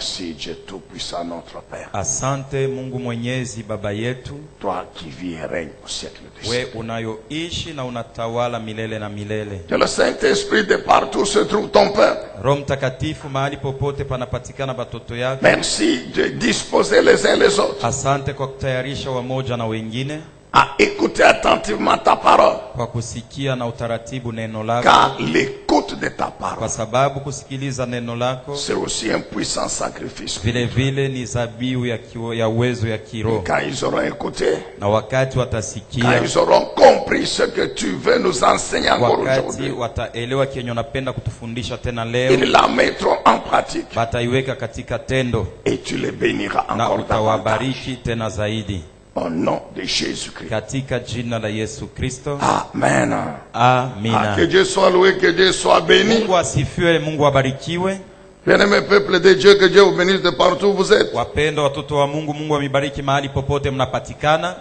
Merci Dieu Tout-Puissant, notre Père. Asante Mungu Mwenyezi Baba yetu, Toi qui vis et règnes au siècle des we siècles. unayoishi na unatawala milele na milele. Que le Saint-Esprit de partout se trouve ton peuple. Roho Mtakatifu mahali popote panapatikana batoto yako. Merci de disposer les uns les autres Asante kwa kutayarisha wamoja na wengine, à écouter attentivement ta parole. kwa kusikia na utaratibu neno lako, Car l'écoute de ta kwa parole, sababu kusikiliza neno lako c'est aussi un puissant sacrifice. vile vile ni zabihu ya uwezo ya kiroho. Quand ils auront écouté, Na wakati quand watasikia, ils auront compris ce que tu veux nous enseigner encore wakati aujourd'hui, wataelewa kenye unapenda kutufundisha tena leo, ils la mettront en pratique bataiweka katika tendo et tu les béniras na encore davantage. utawabariki tena zaidi, Au nom de Jésus-Christ. katika jina la Yesu Kristo. Amen. Amina. Que Dieu soit loué, que Dieu soit béni. Mungu asifiwe, Mungu abarikiwe. Bien-aimés peuple de Dieu, que Dieu vous bénisse de partout où vous êtes. Wapendwa watoto wa Mungu, Mungu amibariki mahali popote mnapatikana.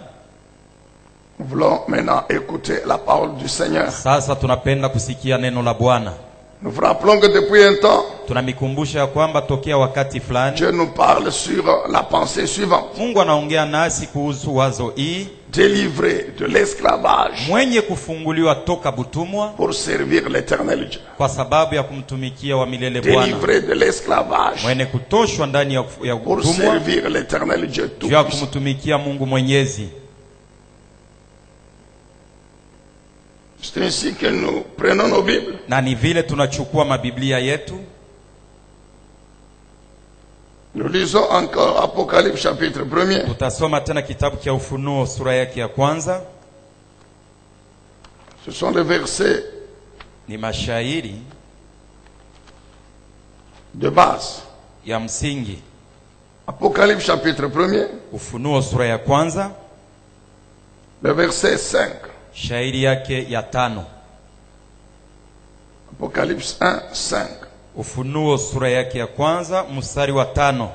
Nous voulons maintenant écouter la parole du Seigneur. Sasa tunapenda kusikia neno la Bwana. Nous vous rappelons que depuis un temps, Tunamikumbusha ya kwamba tokea wakati fulani Dieu nous parle sur la pensée suivante. Mungu anaongea nasi kuhusu wazo hii, Délivré de l'esclavage mwenye kufunguliwa toka butumwa pour servir l'éternel Dieu. kwa sababu ya kumtumikia wa milele Bwana, Délivré de l'esclavage mwenye kutoshwa ndani ya pour butumwa servir l'éternel Dieu juu ya Tout-Puissant. kumtumikia Mungu Mwenyezi. C'est ainsi que nous prenons nos Bibles. Na ni vile tunachukua mabiblia yetu, Nous lisons encore Apocalypse chapitre 1er. tutasoma tena kitabu cha Ufunuo sura yake ya kwanza. Ce sont les versets Ni mashairi de base. ya msingi. Apocalypse chapitre 1er, Ufunuo sura ya kwanza, le verset 5. shairi yake ya 5. Apocalypse 1, 5. Ufunuo sura yake ya kwanza mstari wa 5.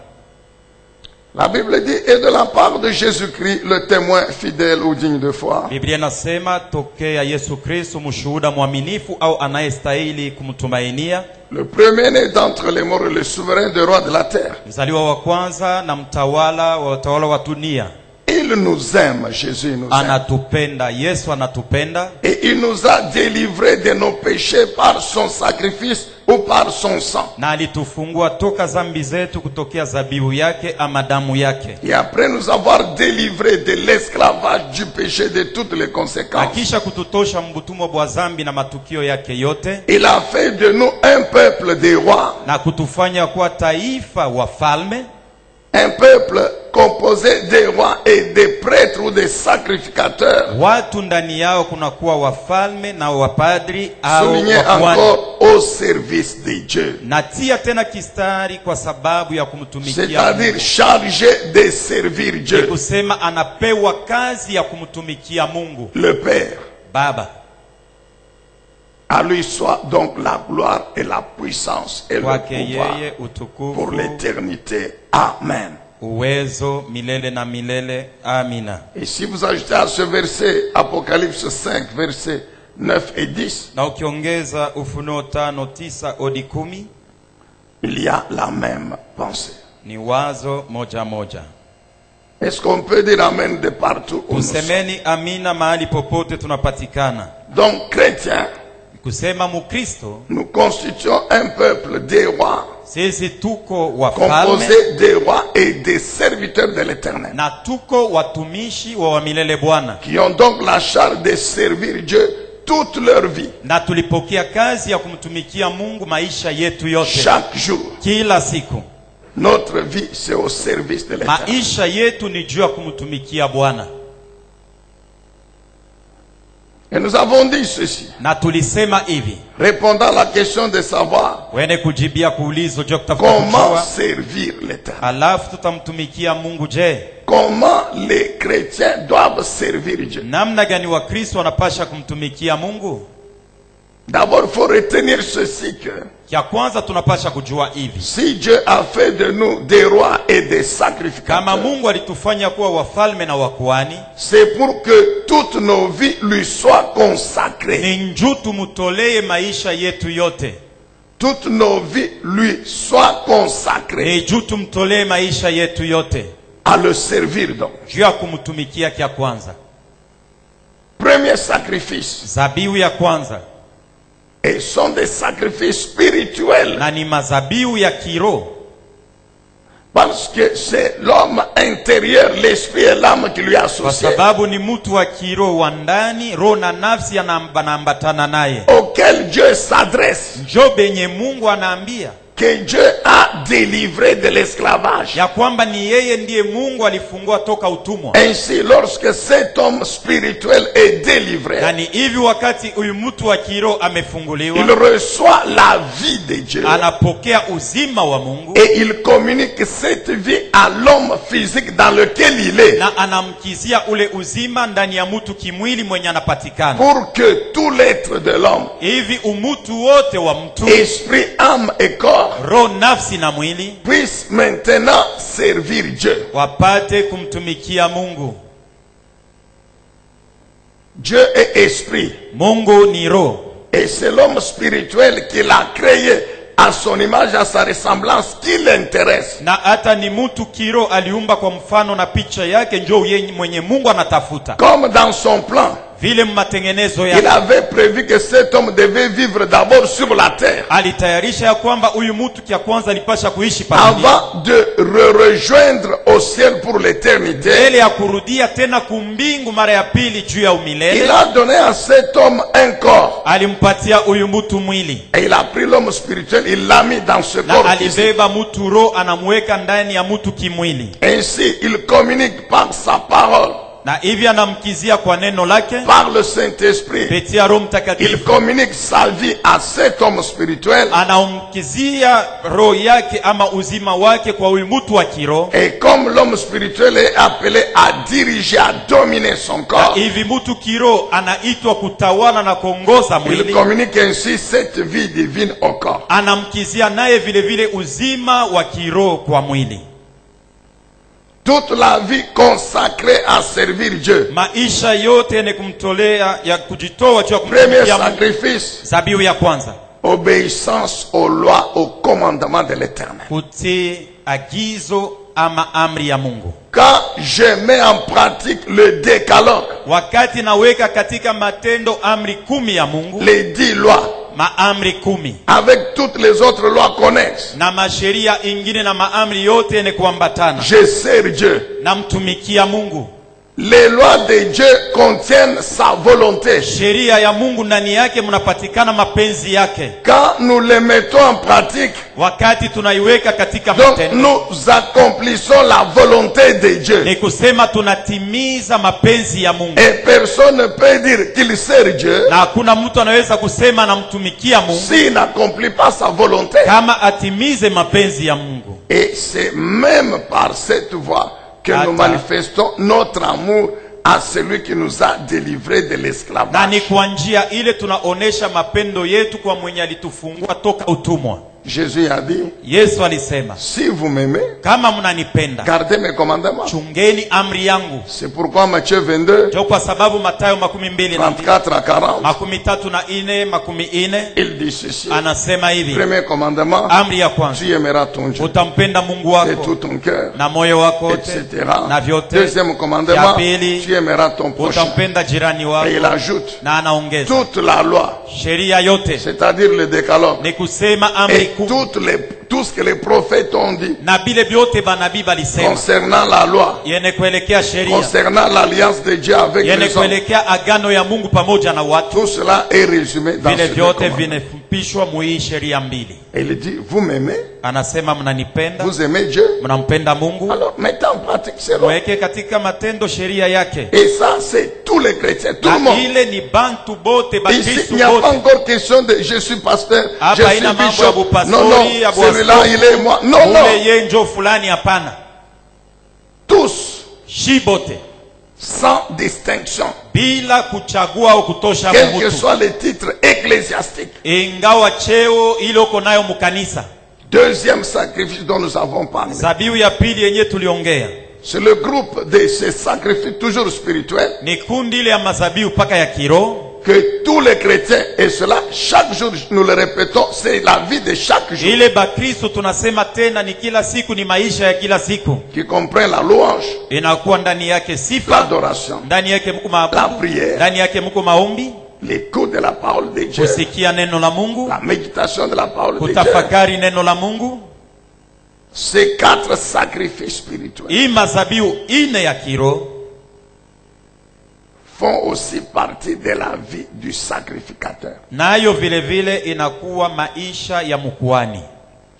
La Bible dit, et de la part de Jésus-Christ, le témoin fidèle ou digne de foi, Biblia inasema tokea Yesu Kristo mshuhuda mwaminifu au anayestahili kumtumainia, le premier-né d'entre les morts et le souverain des rois de la terre. mzaliwa wa kwanza na mtawala wa watawala wa dunia. Il nous aime, Jésus nous aime. Anatupenda, Yesu anatupenda, Et il nous a délivrés de nos péchés par son sacrifice ou par son sang. na alitufungua toka zambi zetu kutokea zabihu yake ama damu yake. Et après nous avoir délivrés de l'esclavage du péché, de toutes les conséquences, Akisha kututosha mbutumwa bwa zambi na matukio yake yote, il a fait de nous un peuple des rois, na kutufanya kuwa taifa wafalme, un peuple composé des rois et des prêtres ou des sacrificateurs. watu ndani yao kunakuwa wafalme na wapadri au Souligné wakuhani. encore au service de Dieu. Natia tena kistari kwa sababu ya kumtumikia C'est-à-dire Mungu. chargé de servir Ni Dieu. kusema anapewa kazi ya kumtumikia Mungu Le Père. Baba. À lui soit donc la gloire et la puissance et le Kwake pouvoir yeye pour utukufu, l'éternité. Amen. uwezo milele na milele. Amina. Et si vous ajoutez à ce verset Apocalypse 5, versets 9 et 10, Na ukiongeza Ufunuo 5:9 hadi 10, il y a la même pensée. ni wazo moja moja. Est-ce qu'on peut dire Amen de partout où nous sommes? Tusemeni amina mahali popote tunapatikana. Donc, chrétiens, Kusema Mukristo, nous constituons un peuple des rois, sisi tuko wafalme composé des rois et des serviteurs de l'éternel, na tuko watumishi wa milele Bwana, qui ont donc la charge de servir Dieu toute leur vie, na tulipokea kazi ya kumtumikia Mungu maisha yetu yote. chaque jour. Kila siku Notre vie, c'est au service de l'éternel. maisha yetu ni juu ya kumtumikia Bwana. Et nous avons dit ceci, Na tulisema hivi, répondant à la question de savoir wene kujibia kuulizo juu ya kutafuta comment kujua, servir l'éternel. alafu tutamtumikia Mungu. Je, Comment les chrétiens doivent servir Dieu. namna gani Wakristo wanapasha kumtumikia Mungu? D'abord, il faut retenir ceci que Kia kwanza tunapasha kujua hivi, si Dieu a fait de nous des rois et des kama sacrificateurs, Mungu alitufanya kuwa wafalme na wakuhani, c'est pour que toutes nos vies lui soient consacrées. ni njuu tumutolee maisha yetu yote. toutes nos vies lui soient consacrées. Ni juu tumtolee maisha yetu yote. À le servir donc. Juu ya kumtumikia kia kwanza. Premier sacrifice. Zabiu ya kwanza. Et sont des sacrifices spirituels. Na ni mazabiu ya kiroho. Parce que c'est l'homme intérieur, l'esprit et l'âme qui lui associent. Kwa sababu ni mtu wa kiroho wa ndani, roho na nafsi yanaambatana naye. Auquel Dieu s'adresse. Njo benye Mungu anaambia. Que Dieu a délivré de l'esclavage. Ya kwamba ni yeye ndiye Mungu alifungua toka utumwa. Ainsi, lorsque cet homme spirituel est délivré, Na ni hivi wakati huyu mtu wa kiroho amefunguliwa, il reçoit la vie de Dieu. Anapokea uzima wa Mungu. Et il communique cette vie à l'homme physique dans lequel il est. Na anamkizia ule uzima ndani ya mtu kimwili mwenye anapatikana. Pour que tout l'être de l'homme, Hivi umutu wote wa mtu, esprit, âme et corps, roho, nafsi na mwili, puisse maintenant servir Dieu. wapate kumtumikia Mungu. Dieu est esprit. Mungu ni roho. Et c'est l'homme spirituel qu'il a créé à son image, à sa ressemblance, qui l'intéresse. Na hata ni mtu kiroho aliumba kwa mfano na picha yake, njoo yeye mwenye Mungu anatafuta. Comme dans son plan, Vile matengenezo il yake avait prévu que cet homme devait vivre d'abord sur la terre, alitayarisha ya kwamba huyu mtu kia kwanza alipasha kuishi pamoja avant de rejoindre au ciel pour l'éternité. mbele ya kurudia tena kumbingu mara ya pili juu ya Il umilele. a donné à cet homme un corps. Alimpatia huyu mtu mwili, Et il a pris l'homme spirituel, il l'a mis dans ce na corps physique. alibeba mtu roho anamweka ndani ya mtu kimwili. Ainsi, il communique par sa parole, Na hivi anamkizia kwa neno lake par le Saint-Esprit. kupitia Roho Il Mtakatifu. communique sa vie à cet homme spirituel. Anamkizia roho yake ama uzima wake kwa huyu mtu wa kiroho. Et comme l'homme spirituel est appelé à diriger, à dominer son Na corps, hivi mtu kiroho anaitwa kutawala na kuongoza il mwili. communique ainsi cette vie divine au corps. Anamkizia naye vile vile uzima wa kiroho kwa mwili. Toute la vie consacrée à servir Dieu. Maisha yote ni kumtolea ya kujitoa juu ya Premier kumtumikia Mungu. sacrifice, Zabiu ya kwanza, obéissance aux lois, aux commandements de l'Éternel. kutii agizo ama amri ya Mungu. Quand je mets en pratique le décalogue, Wakati naweka katika matendo amri 10 ya Mungu, les 10 lois, maamri 10 avec toutes les autres lois connexes, na masheria ingine na maamri yote ni kuambatana, je sers Dieu. na mtumikia Mungu. Les lois de Dieu contiennent sa volonté. Sheria ya Mungu ndani yake mnapatikana mapenzi yake. Quand nous les mettons en pratique, Wakati tunaiweka katika donc matendo, nous accomplissons la volonté de Dieu. ni kusema tunatimiza mapenzi ya Mungu. Et personne ne peut dire qu'il sert Dieu Na hakuna mtu anaweza kusema anamtumikia Mungu s'il n'accomplit pas sa volonté. kama atimize mapenzi ya Mungu. Et c'est même par cette voie que nous manifestons notre amour à celui qui nous a délivrés de Na l'esclavage. ni kwa njia ile tunaonesha mapendo yetu kwa mwenye alitufungua toka utumwa. Jésus a dit, Yesu alisema, si vous m'aimez, kama mnanipenda, gardez mes commandements. chungeni amri yangu. C'est pourquoi Matthieu 22, Ndio kwa sababu Mathayo 22 34 à 40, 33 il dit ceci. anasema hivi, Premier commandement, amri ya kwanza, tu aimeras ton Dieu utampenda Mungu de tout wako ton cœur, na moyo wako wote etc. na vyote. Deuxième Ya commandement, pili, tu aimeras ton prochain. utampenda jirani Et il wako. ajoute, Na anaongeza toute la loi, sheria yote, c'est-à-dire le décalogue, ni kusema amri et 10 tout ce que les prophètes ont dit na bile vyote banabii balisema concernant la loi, yene kuelekea sheria, concernant l'alliance de Dieu avec yene les hommes, kuelekea agano ya Mungu pamoja na watu. tout cela est résumé dans Vile ce vyote commandement. vinafupishwa muhii sheria mbili. Et il dit, vous m'aimez, Anasema mnanipenda, vous aimez Dieu, mnampenda Mungu, alors mettez en pratique ces lois. mweke katika matendo sheria yake. Et ça, c'est tous les chrétiens, tout le Na monde. ile ni bantu bote, Ici, bakristu il n'y a pas bote. encore question de je suis pasteur, je Hapa suis haina mambo ya bishop. bupastori, Non, non, ya celui-là, buaskofu. il est moi. Non, non, Ule ye njo fulani, hapana. tous, Shi bote sans distinction, bila kuchagua au kutosha quel que mtu, soit le titre ecclésiastique. ingawa cheo ile uko nayo mukanisa. Deuxième sacrifice dont nous avons parlé. Zabiu ya pili yenye tuliongea C'est le groupe de ces sacrifices toujours spirituels ni kundi ile ya mazabiu paka ya kiroho. que tous les chrétiens, et cela chaque jour nous le répétons, c'est la vie de chaque jour, Ile bakristo tunasema tena ni kila siku, ni maisha ya kila siku. qui comprend la louange, Inakuwa ndani yake sifa, l'adoration, ndani yake mko la maabudu, prière, ndani yake mko maombi, l'écoute de la parole de Dieu, kusikia neno la Mungu, la méditation de la parole de Dieu. kutafakari neno la Mungu. Ces 4 sacrifices spirituels Hii mazabiu ine ya kiroho font aussi partie de la vie du sacrificateur. nayo vile vile inakuwa maisha ya mkuhani.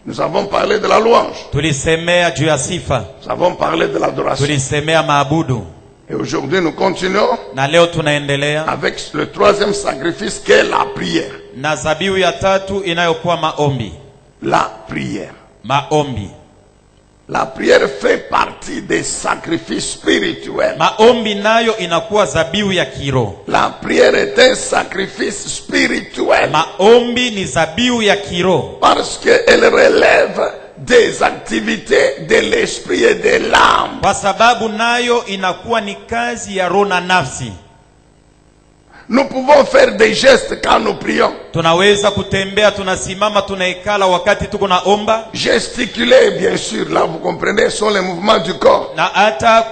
Nous avons parlé de la louange, Tulisemea juu ya sifa, nous avons parlé de l'adoration. tulisemea maabudu, Et aujourd'hui nous continuons na leo tunaendelea avec le 3e sacrifice qui est la prière. na zabiu ya tatu inayokuwa maombi. La prière. Maombi, La prière fait partie des sacrifices spirituels. maombi nayo inakuwa zabiu ya kiroho. La prière est un sacrifice spirituel Maombi ni zabiu ya kiroho parce qu'elle relève des activités de l'esprit et de l'âme. kwa sababu nayo inakuwa ni kazi ya roho na nafsi. Nous pouvons faire des gestes quand nous prions. Tunaweza kutembea, tunasimama, tunaikala wakati tuko naomba, Gesticuler, bien sûr, là vous comprenez, sont les mouvements du corps. na hata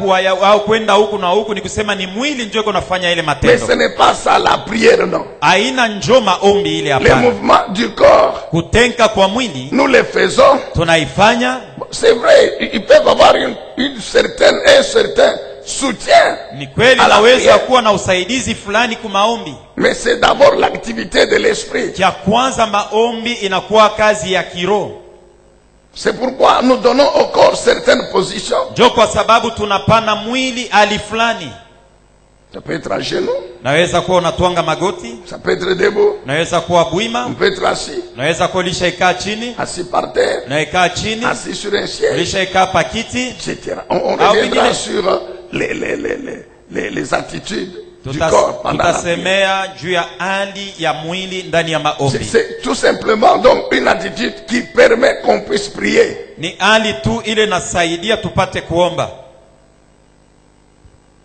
au kwenda huku na huku, ni kusema ni mwili ndio iko nafanya ile Mais matendo. ce n'est pas ça la prière, non. Haina njo maombi ile, Les hapana. mouvements du corps, Kutenka kwa mwili nous les faisons. tunaifanya. C'est vrai, ils peuvent avoir un certain soutien. Ni kweli à la naweza prière. kuwa na usaidizi fulani kwa maombi. Mais c'est d'abord l'activité de l'esprit. Cha kwanza maombi inakuwa kazi ya kiroho. C'est pourquoi nous donnons au corps certaines positions. Njo kwa sababu tunapana mwili hali fulani. Ça peut être à genoux, Naweza kuwa unatwanga magoti, ça peut être debout, naweza kuwa on bwima, peut être assis, naweza kuwa ulishaikaa chini, assis par terre, naikaa chini, assis sur un siège, ulishaikaa pakiti. etc. On Ah, reviendra oui, sur les attitudes du corps pendant la prière. Tutasemea juu ya hali ya mwili ndani ya maombi. C'est tout simplement donc une attitude qui permet qu'on puisse prier. Ni hali tu ile nasaidia tupate kuomba.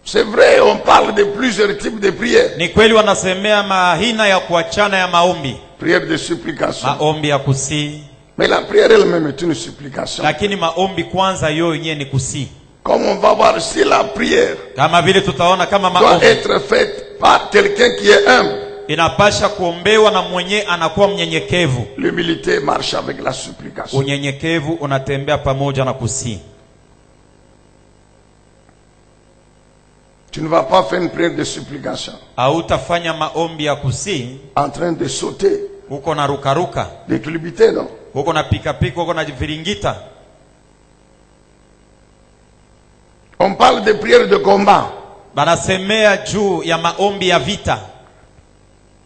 C'est vrai, on parle de plusieurs types de prières. Ni kweli wanasemea mahina ya kuachana ya maombi, Prière de supplication. maombi ya kusii, Mais la prière elle-même est une supplication. lakini maombi kwanza yo yenyewe ni kusii. Comme on va voir si la prière Kama vile tutaona kama doit maombi être faite par quelqu'un qui est humble. inapasha kuombewa na mwenye anakuwa mnyenyekevu. L'humilité marche avec la supplication. Unyenyekevu unatembea pamoja na kusii. Tu ne vas pas faire une prière de supplication Hautafanya maombi ya kusii en train de sauter, huko na rukaruka, de culbuter, non. huko na pikapika, huko na viringita. On parle de prière de combat. Banasemea juu ya maombi ya vita.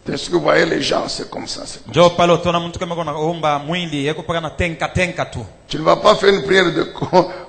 Est-ce que vous voyez les gens, c'est comme ça. C'est comme ça. Njo pale utaona mtu kama kuna omba mwili yako paka na tenka tu. Tu ne vas pas faire une prière de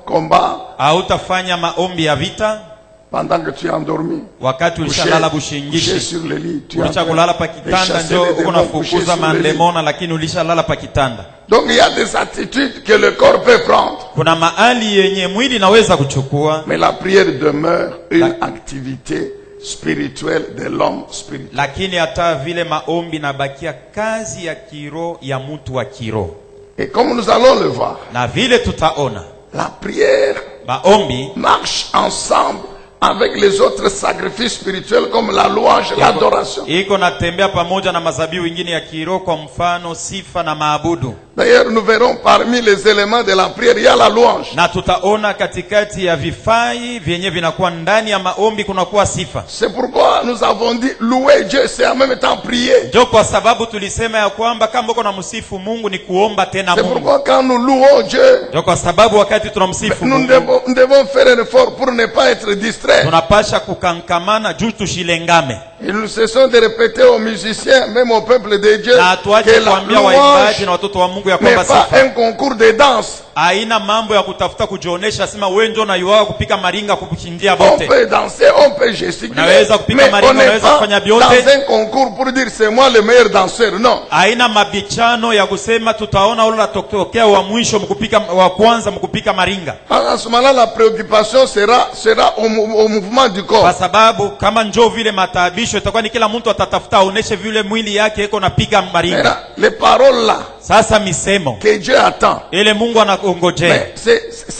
combat Hautafanya maombi ya vita pendant que tu es endormi. wakati ulishalala bushingishi. sur le lit. Tu es en Ulisha train kulala pa de kitanda, chasser njo les uko démons, couché nafukuza sur le lit. mandemona, lakini ulishalala pa kitanda. Donc il y a des attitudes que le corps peut prendre. Kuna mahali yenye mwili naweza kuchukua, Mais la prière demeure une activité spirituelle de l'homme spirituel. lakini hata vile maombi nabakia kazi ya kiroho ya mtu wa kiroho. Et comme nous allons le voir, Na vile tutaona la prière maombi marche ensemble avec les autres sacrifices spirituels comme la louange, l'adoration. iko natembea pamoja na mazabiu ingine ya kiroho, kwa mfano sifa na maabudu. D'ailleurs, nous verrons parmi les éléments de la prière, il y a la louange. Na tutaona katikati ya vifai vyenye vinakuwa ndani ya maombi kunakuwa sifa. C'est pourquoi nous avons dit louer Dieu, c'est en même temps prier. Ndio kwa sababu tulisema ya kwamba kama uko na msifu Mungu ni kuomba tena C'est Mungu. pourquoi quand nous louons Dieu, Ndio kwa sababu wakati tunamsifu nous Mungu devons faire un effort pour ne pas être distraits. tunapasha kukankamana juu tushilengame. Et nous cessons de répéter aux musiciens, même au peuple de Dieu, Na tuache que la kuambia waimbaji na louange watoto wa Mungu ya n'est kwamba pas sifa un concours de danse. haina mambo ya kutafuta kujionesha, sema wewe ndio unayua kupika maringa kukushindia On bote. peut danser, on peut gesticuler, Unaweza kupika mais maringo, on n'est unaweza pas kufanya dans vyote. un concours pour dire c'est moi le meilleur danseur. Non. Haina mabichano ya kusema tutaona ule atokea wa mwisho mkupika wa kwanza mkupika maringa, À ce moment-là, la préoccupation sera au mouvement du kwa corps. sababu kama njoo vile mataabisho mafundisho itakuwa ni kila mtu atatafuta aoneshe vile mwili yake iko napiga maringa. Les paroles là, Sasa misemo que Dieu attend, ile Mungu anangojea, mais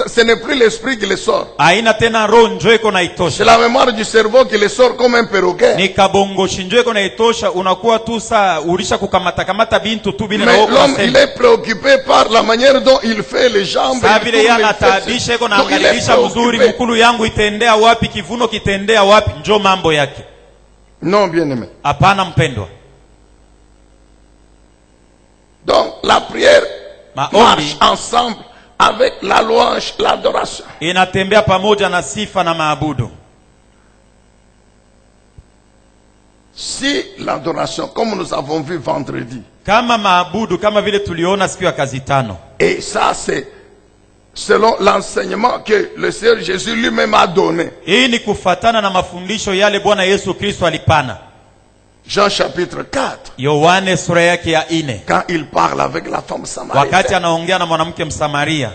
ce n'est plus l'esprit qui les sort. haina tena roho njo iko C'est naitosha, la mémoire du cerveau qui les sort comme un perroquet. ni kabongo shinjo iko naitosha. Unakuwa tu saa ulisha kukamata kamata bintu tu bila Mais roho l'homme, kusema. il est préoccupé par la manière dont il fait les jambes. Saa il vile tourne yeye les anataabisha iko fesses. Donc, il est naangalisha mzuri, préoccupé. mkulu yangu itendea wapi, kivuno kitendea wapi, njo mambo yake. Non, bien-aimé. Hapana mpendwa. Donc, la prière Maombi marche ensemble avec la louange, l'adoration. inatembea pamoja na sifa na maabudu. Si l'adoration, comme nous avons vu vendredi, Kama maabudu kama vile tuliona siku ya kazi tano, et ça c'est selon l'enseignement que le Seigneur Jésus lui-même a donné. hii ni kufatana na mafundisho yale Bwana Yesu Kristo alipana. Jean chapitre 4, Yohane sura yake ya 4, quand il parle avec la femme wakati samaritaine, anaongea na mwanamke Msamaria,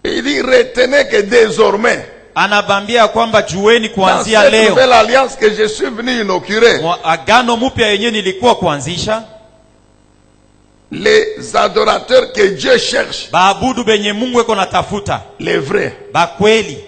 il dit retenez que désormais, anabambia kwamba jueni dans kuanzia cette leo, nouvelle alliance que je suis venu inaugurer, agano mpya yenyewe nilikuwa kuanzisha, les adorateurs que Dieu cherche, baabudu benye Mungu eko natafuta, les vrais, bakweli,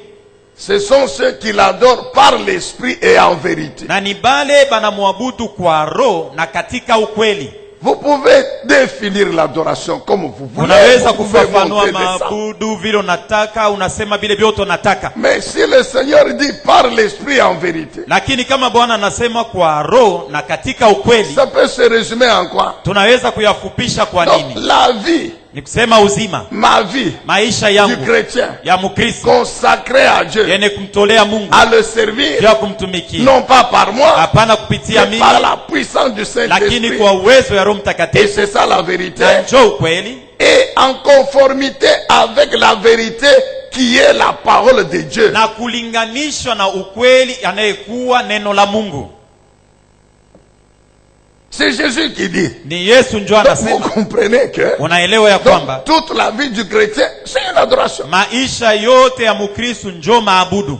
ce sont ceux qui l'adorent par l'esprit et en vérité. na ni bale banamwabudu kwa roho na katika ukweli. Vous pouvez définir l'adoration comme vous voulez. Unaweza Vous pouvez kufafanua monter, descendre. maabudu vile unataka, unasema vile vyote unataka. Mais si le Seigneur dit par l'esprit en vérité, Lakini kama Bwana anasema kwa roho na katika ukweli, ça peut se résumer en quoi? tunaweza kuyafupisha kwa Donc, nini? la vie, Ni kusema uzima, ma vie maisha du yangu chrétien ya Mkristo consacré à Dieu, yenye kumtolea Mungu, à le servir, ya kumtumikia, non pas par moi, hapana kupitia mais mimi, par la puissance du lakini Saint-Esprit. kwa uwezo ya Roho Et Mtakatifu, c'est ça la vérité. na njoo ukweli, Et en conformité avec la vérité qui est la parole de Dieu. na kulinganishwa na ukweli anayekuwa neno la Mungu. C'est Jésus qui dit. Ni Yesu njoo Donc, vous anasema. comprenez que Unaelewa ya kwamba donc, toute la vie du chrétien, c'est une adoration. maisha yote ya Mkristo njoo maabudu.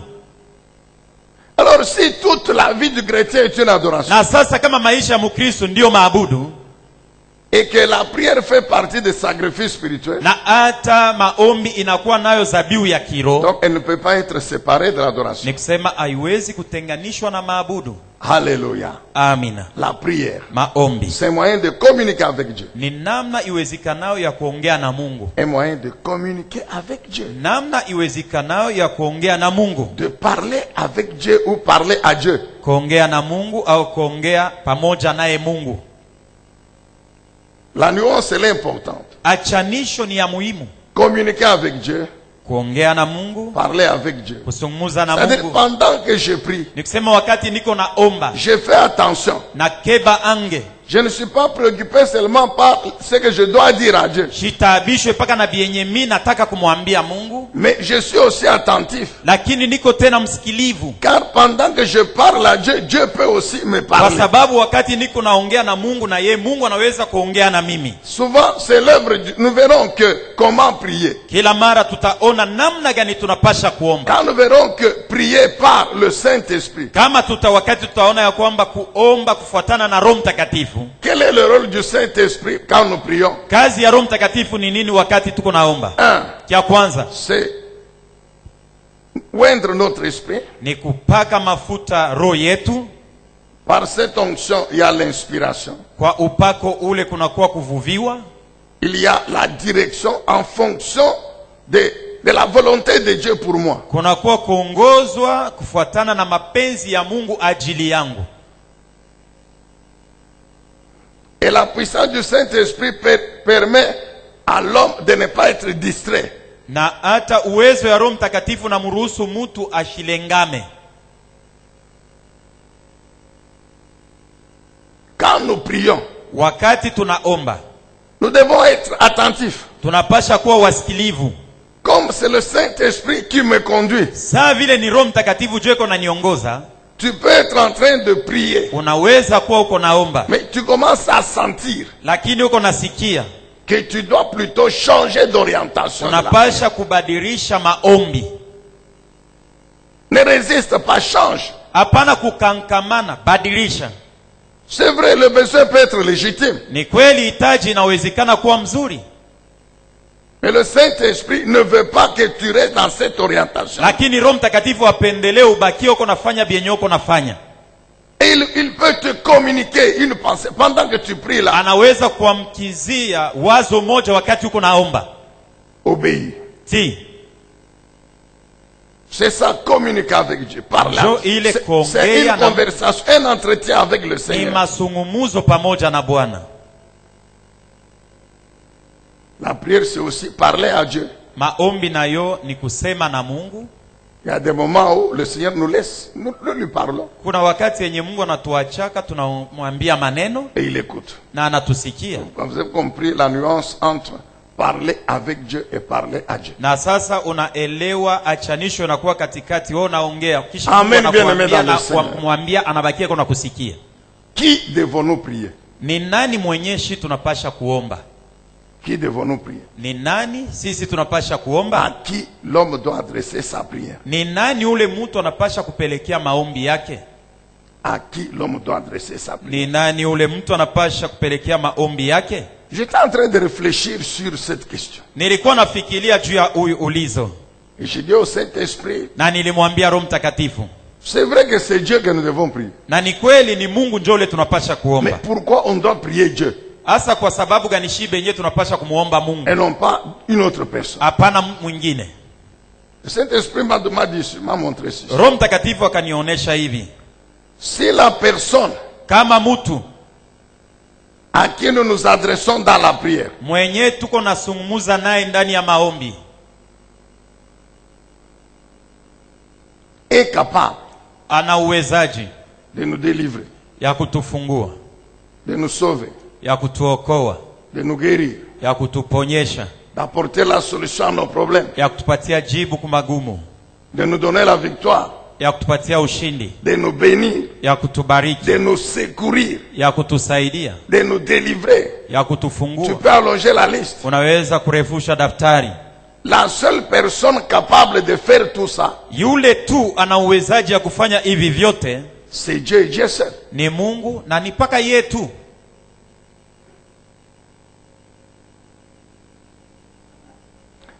Alors si toute la vie du chrétien est une adoration, Na sasa kama maisha ya Mkristo ndiyo maabudu, et que la prière fait partie des sacrifices spirituels, na hata maombi inakuwa nayo zabiu ya kiroho, donc elle ne peut pas être séparée de l'adoration. ni kusema haiwezi kutenganishwa na maabudu. Alléluia. Amina. La prière, Maombi c'est un moyen de communiquer avec Dieu. ni namna iwezekanayo ya kuongea na Mungu, Un moyen de communiquer avec Dieu. namna iwezekanayo ya kuongea na Mungu, De parler avec Dieu ou parler à Dieu. kuongea na Mungu au kuongea pamoja naye Mungu. La nuance, elle est importante. Achanisho ni ya muhimu, Communiquer avec Dieu, kuongea na Mungu, parler avec Dieu. kusungumuza na C'est-à-dire, Mungu. pendant que je prie, Ni kusema wakati niko naomba je fais attention. na keba ange, Je ne suis pas préoccupé seulement par ce que je dois dire à Dieu. shitaabishwe paka na bienye mi nataka kumwambia Mungu, Mais je suis aussi attentif. lakini niko tena msikilivu, Car pendant que je parle à Dieu, Dieu peut aussi me kwa parler. sababu wakati niko naongea na Mungu na ye Mungu anaweza kuongea na mimi. Souvent, c'est l'œuvre du... Nous verrons que comment prier. Kila mara tutaona namna gani tunapasha kuomba. Quand nous verrons que prier par le Saint-Esprit, Kama wakati tutaona ya kwamba kuomba kufuatana na Roho Mtakatifu. quel est le rôle du Saint-Esprit quand nous prions? Kazi ya Roho Mtakatifu ni nini wakati tuko naomba? Kia kwanza C'est oindre notre esprit. ni kupaka mafuta roho yetu. Par cette onction, il y a l'inspiration. Kwa upako ule kunakuwa kuvuviwa, Il y a la direction en fonction de la volonté de Dieu pour moi. kunakuwa kuongozwa kufuatana na mapenzi ya Mungu ajili yangu. Et la puissance du Saint-Esprit permet à l'homme de ne pas être distrait. Na hata uwezo ya Roho Mtakatifu na mruhusu mtu ashilengame. Quand nous prions, Wakati tunaomba, nous devons être attentifs. tunapasha kuwa wasikilivu. Comme c'est le Saint-Esprit qui me conduit, Saa vile ni Roho Mtakatifu jeko na niongoza, tu peux être en train de prier, unaweza kuwa uko naomba, mais tu commences à sentir lakini uko nasikia que tu dois plutôt changer d'orientation. unapasha kubadilisha maombi. Ne résiste pas, change. Hapana kukankamana, badilisha. C'est vrai, le besoin peut être légitime. Ni kweli hitaji inawezekana kuwa mzuri. Mais le Saint-Esprit ne veut pas que tu restes dans cette orientation. Lakini Roho Mtakatifu apendelee ubakie uko nafanya byenye uko nafanya. Et il peut te communiquer une pensée pendant que tu pries là. Anaweza kuamkizia wazo moja wakati uko naomba. Obéis. Si. C'est ça, communiquer avec Dieu. Par là. C'est une conversation, un entretien avec le Seigneur. Ni masungumuzo pamoja na Bwana. La prière, c'est aussi parler à Dieu. Maombi nayo ni kusema na Mungu. Il y a des moments où le Seigneur nous laisse, nous lui parlons. Kuna wakati yenye Mungu anatuachaka tunamwambia maneno et il écoute. Na anatusikia. Vous avez compris la nuance entre parler avec Dieu et parler à Dieu. Na sasa unaelewa achanisho na kuwa katikati wewe unaongea kisha Amen, bien-aimé dans le Seigneur. Mwambia anabakia kuna kusikia. Qui devons-nous prier? Ni nani mwenyeshi tunapasha kuomba? Qui devons-nous prier? Ni nani sisi tunapasha kuomba? À qui l'homme doit adresser sa prière? Ni nani ule mtu anapasha kupelekea maombi yake? À qui l'homme doit adresser sa prière? Ni nani ule mtu anapasha kupelekea maombi yake? J'étais en train de réfléchir sur cette question. Nilikuwa nafikiria juu ya huyu ulizo. Et j'ai dit au Saint-Esprit. Na nilimwambia Roho Mtakatifu. C'est vrai que c'est Dieu que nous devons prier. Na ni kweli ni Mungu ndio ule tunapasha kuomba. Mais pourquoi on doit prier Dieu? Asa kwa sababu gani shibe yenyewe tunapasha kumuomba Mungu? Et non pas une autre personne. Hapana mwingine. Le Saint-Esprit m'a montré ceci. Roho Mtakatifu akanionyesha hivi. Si la personne kama mtu à qui nous nous adressons dans la prière mwenye tuko nasungumuza naye ndani ya maombi est capable ana uwezaji de nous délivrer, ya kutufungua, de nous sauver, ya kutuokoa, de nous guérir, ya kutuponyesha, d'apporter la solution à nos problèmes, ya kutupatia jibu kumagumu, de nous donner la victoire, ya kutupatia ushindi, de nous bénir, ya kutubariki, de nous secourir, ya kutusaidia, de nous délivrer. ya kutufungua. Tu peux allonger la liste. Unaweza kurefusha daftari. La seule personne capable de faire tout ça, yule tu ana uwezaji ya kufanya hivi vyote, c'est Dieu et Dieu seul. Ni Mungu na ni paka yetu.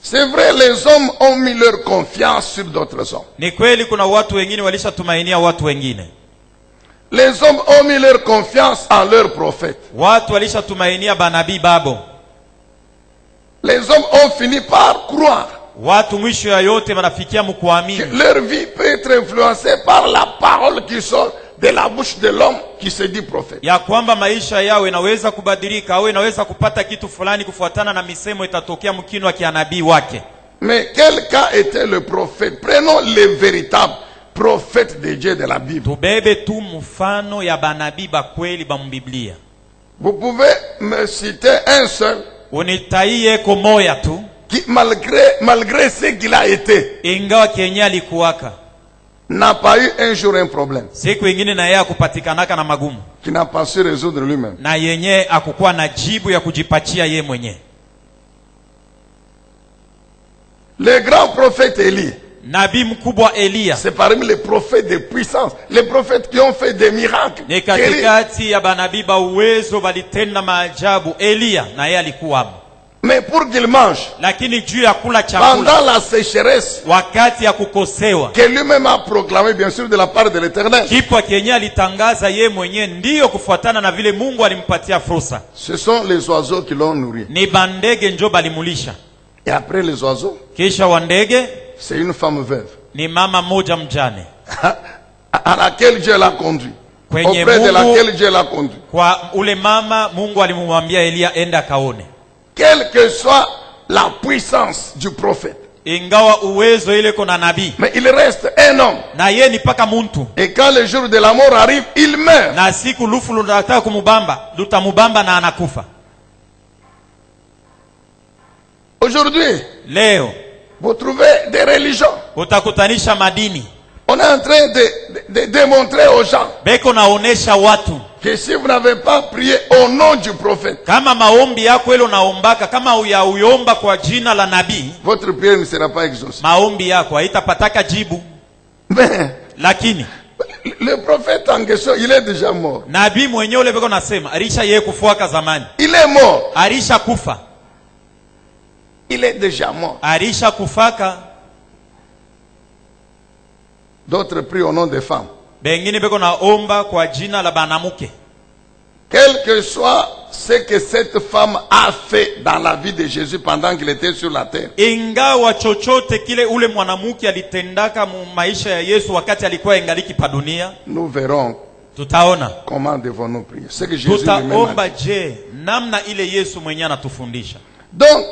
C'est vrai, les hommes ont mis leur confiance sur d'autres hommes. Ni kweli kuna watu wengine walishatumainia watu wengine. Les hommes ont mis leur confiance en leurs prophètes. Watu walishatumainia banabii babo. Les hommes ont fini par croire. Watu mwisho ya yote wanafikia mkuamini. Leur vie peut être influencée par la parole qui sort de la bouche de l'homme qui se dit prophète. Ya kwamba maisha yao inaweza kubadilika au inaweza kupata kitu fulani kufuatana na misemo itatokea mkinwa kia nabii wake. Mais quel cas était le prophète? Prenons les véritables prophètes de Dieu de la Bible. Tubebe tu mfano ya banabii ba kweli ba mbiblia. Vous pouvez me citer un seul unitaiye ko moya tu qui malgré ce qu'il a été, ingawa Kenya alikuwaka, n'a pas eu un jour un problème, siku nyingine na yeye akupatikanaka na magumu, qui n'a pas su résoudre lui-même, na yenye akukuwa na jibu ya kujipatia yeye mwenyewe. Le grand prophète Élie, nabii mkubwa Elia, c'est parmi les prophètes de puissance, les prophètes qui ont fait des miracles. Ni katikati ya banabii ba uwezo balitenda maajabu. Elia na yeye alikuwa. Mais pour qu'il mange, lakini juu ya kula chakula, pendant la sécheresse, wakati ya kukosewa, que lui-même a proclamé bien sûr de la part de l'Éternel, kipwa Kenya alitangaza yeye mwenyewe ndiyo kufuatana na vile Mungu alimpatia fursa. Ce sont les oiseaux qui l'ont nourri. Ni bandege njo balimulisha. Et après les oiseaux, kisha wandege, c'est une femme veuve. Ni mama moja mjane. À laquelle Dieu l'a conduit. Kwenye auprès Mungu, de laquelle Dieu l'a conduit. Kwa ule mama Mungu alimwambia Elia enda kaone. Quelle que soit la puissance du prophète, ingawa uwezo ile kona nabii, mais il reste un homme. Na yeye ni paka muntu. Et quand le jour de la mort arrive, il meurt. Na siku lufu lunataka kumubamba, lutamubamba na anakufa. Aujourd'hui, leo vous trouvez des religions. Utakutanisha madini. On est en train de démontrer aux gens beko naonesha watu que si vous n'avez pas prié au nom du prophète, kama maombi yako ile unaombaka kama uyomba kwa jina la nabii, votre prière ne sera pas exaucée. Maombi yako haitapataka jibu. Mais lakini le prophète en question, il est déjà mort. Nabii mwenyewe ule beko nasema alisha yeye kufuaka zamani. Il est mort. Alisha kufa. Il est déjà mort. Alisha kufaka. D'autres prient au nom des femmes. Bengine beko naomba kwa jina la banamuke. Quel que soit ce que cette femme a fait dans la vie de Jésus pendant qu'il était sur la terre. Ingawa chochote kile ule mwanamuke alitendaka mu maisha ya Yesu wakati alikuwa ingaliki pa dunia. Nous verrons. Tutaona. Comment devons-nous prier? C'est que Jésus lui-même a dit. Tutaomba je namna ile Yesu mwenyewe anatufundisha. Donc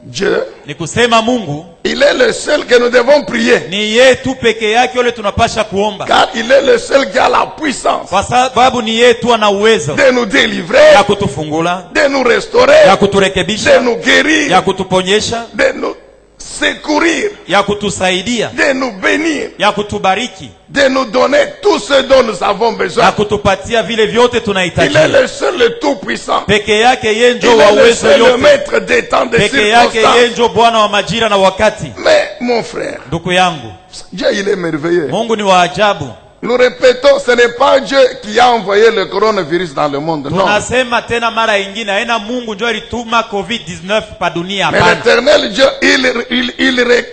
Dieu, ni kusema Mungu, il est le seul que nous devons prier. Ni yeye tu peke yake yule tunapasha kuomba. Car il est le seul qui a la puissance. Kwa sababu ni yeye tu ana uwezo de nous délivrer, ya kutufungula, de nous restaurer, ya kuturekebisha, de nous guérir, ya kutuponyesha, de nous secourir, ya kutusaidia, de nous bénir, ya kutubariki, de nous donner tout ce dont nous avons besoin. ya kutupatia vile vyote tunahitaji. Il est le seul, le tout puissant. Peke yake yeye ndio wa uwezo yote. Il est le seul, le maître des temps, des circonstances. Peke yake yeye ndio Bwana wa majira na wakati. Mais mon frère, ndugu yangu, Dieu il est merveilleux. Mungu ni wa ajabu. Nous répétons, ce n'est pas Dieu qui a envoyé le coronavirus dans le monde. Non. Tunasema tena mara nyingine, haina Mungu ndio alituma COVID-19 pa dunia hapana. Mais l'Éternel Dieu,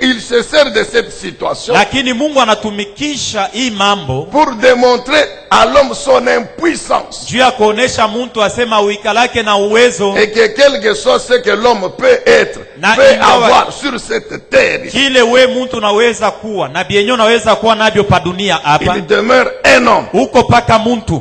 il se sert de cette situation. Lakini Mungu anatumikisha hii mambo pour démontrer à l'homme son impuissance. Juu ya kuonesha mtu asema uikalake na uwezo. Et que quel que soit ce que l'homme peut être, peut avoir sur cette terre. Kile we mtu naweza kuwa na bienyo naweza kuwa nabyo pa dunia hapa. Il demeure un homme. Uko paka mtu.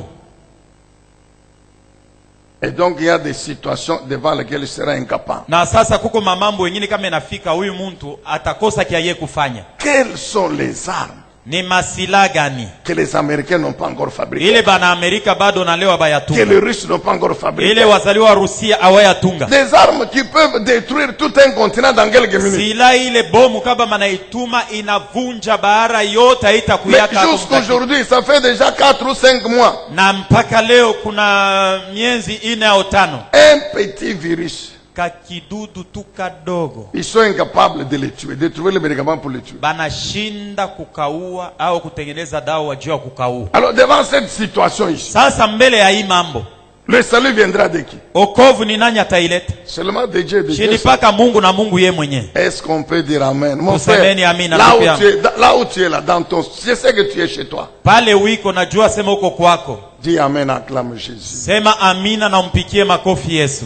Et donc il y a des situations devant lesquelles il sera incapable. Na sasa kuko mamambo wengine kama inafika huyu mtu atakosa kiaye kufanya. Quelles sont les armes? Ni masila gani que les Américains n'ont pas encore fabriqué? Ile bana Amerika bado na leo bayatunga. Que les Russes n'ont pas encore fabriqué. Ile wazaliwa Rusia awayatunga. Des armes qui peuvent détruire tout un continent dans quelques minutes. Sila ile bomu kama manaituma inavunja bahara yote haitakuyaka. Mais jusqu'aujourd'hui, ça fait déjà 4 ou 5 mois. Na mpaka leo kuna miezi 4 au 5. Un petit virus. Kakidudu tu kadogo. Ils sont incapables de les tuer, de trouver les médicaments pour les tuer. Banashinda kukaua au kutengeneza dawa juu ya kukaua. Alors devant cette situation ici, sasa mbele ya hii mambo, le salut viendra de qui? Okovu ni nani ataileta? Seulement de Dieu, de Dieu. Shini paka Mungu na Mungu yeye mwenyewe. Est-ce qu'on peut dire amen? Mon frère, amina, là où tu es là, dans ton, je sais que tu es chez toi. Pale wiko najua sema uko kwako. Dis amen, acclame Jésus. Sema amina na umpikie makofi Yesu.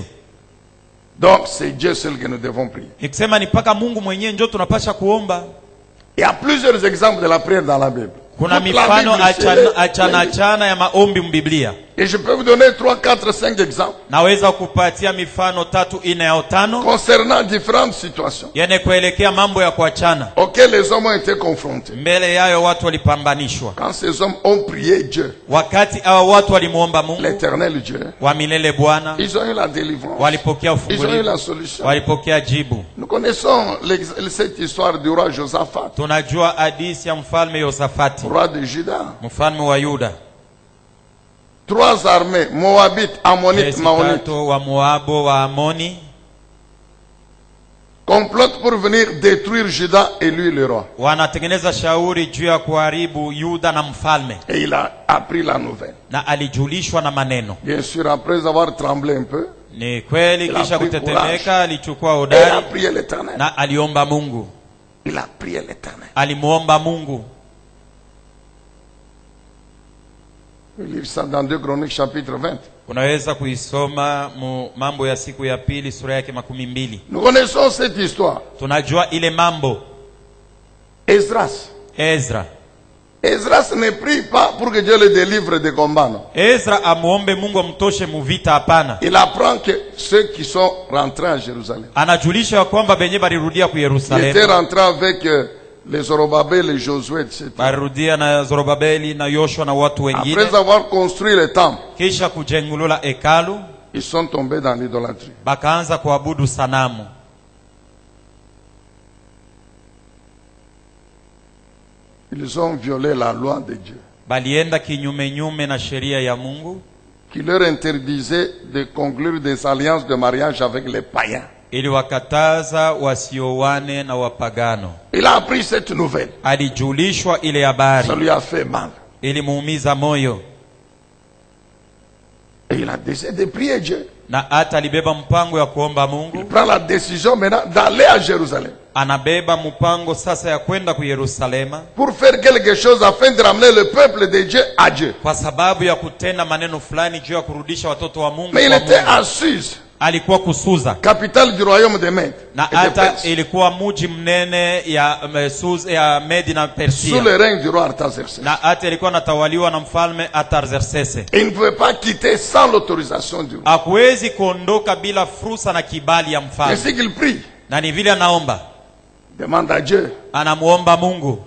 Donc c'est Dieu seul que nous devons prier. Nikisema ni paka Mungu mwenyewe ndio tunapasha kuomba. Il y a plusieurs exemples de la prière dans la Bible. Kuna mifano achana ya maombi mbiblia. Et je peux vous donner 3, 4, 5 exemples. Naweza kupatia mifano 3, 4 au 5 concernant différentes situations. Yene kuelekea mambo ya kuachana auxquelles les hommes ont été confrontés. Mbele yayo watu walipambanishwa. Quand ces hommes ont prié Dieu, wakati hao watu walimuomba Mungu, l'Éternel Dieu, wa milele Bwana, ils ont eu la délivrance. Walipokea ils ont eu la solution. Walipokea jibu. Nous connaissons cette histoire du roi Josaphat. Tunajua hadithi ya mfalme Yosafati, roi de Juda. Mfalme wa Yuda. 3 armées, Moabites, Ammonites, Maonites, wa Moabo wa Amoni, complotent pour venir détruire Juda et lui le roi. Wanatengeneza shauri juu ya kuharibu Yuda na mfalme. Et il a appris la nouvelle. Na alijulishwa na maneno. Bien sûr, après avoir tremblé un peu, ni kweli kisha kutetemeka alichukua il a hodari prié l'Éternel. na aliomba Mungu. Il a prié l'Éternel. Alimuomba Mungu. Il lit ça dans 2 Chroniques chapitre 20. Unaweza kuisoma mambo ya siku ya pili sura yake 12. Nous connaissons cette histoire. Tunajua ile mambo. Esdras ne prie pas pour que Dieu le délivre des combats. Non. Ezra amuombe Mungu amtoshe muvita hapana. Il apprend que ceux qui sont rentrés à Jérusalem. Anajulisha kwamba benye balirudia ku Yerusalemu. Ils étaient rentrés avec les Zorobabel, les Josué, etc. Balirudia na Zorobabeli na Yoshua na watu wengine. Après avoir construit le temple, kisha kujengulula hekalu, ils sont tombés dans l'idolâtrie. Bakaanza kuabudu sanamu. Ils ont violé la loi de Dieu. Balienda kinyume na sheria ya Mungu, qui leur interdisait de conclure des alliances de mariage avec les païens. Ili wakataza wasiowane na wapagano. Il a appris cette nouvelle. Alijulishwa ile habari. Ça lui a fait mal. ilimuumiza moyo, Et il a décidé de prier Dieu. na hata alibeba mpango ya kuomba Il Mungu. prend la décision maintenant d'aller à Jérusalem Anabeba mpango sasa ya kwenda ku Yerusalema pour faire quelque chose afin de ramener le peuple de Dieu à Dieu. kwa sababu ya kutenda maneno fulani juu ya kurudisha watoto wa Mungu Mais il kwa était Mungu. à Suse, Alikuwa kusuza, capitale du royaume de Mède na et de hata Perse, ilikuwa muji mnene ya ya Medi na sous Persia, le règne du roi Artaxerxès. na hata ilikuwa natawaliwa na mfalme Artaxerxes. Et il ne pouvait pas quitter sans l'autorisation du roi. Hakuwezi kuondoka bila fursa na kibali ya mfalme, Ainsi qu'il prie, na ni vile anaomba, demande à Dieu anamuomba Mungu,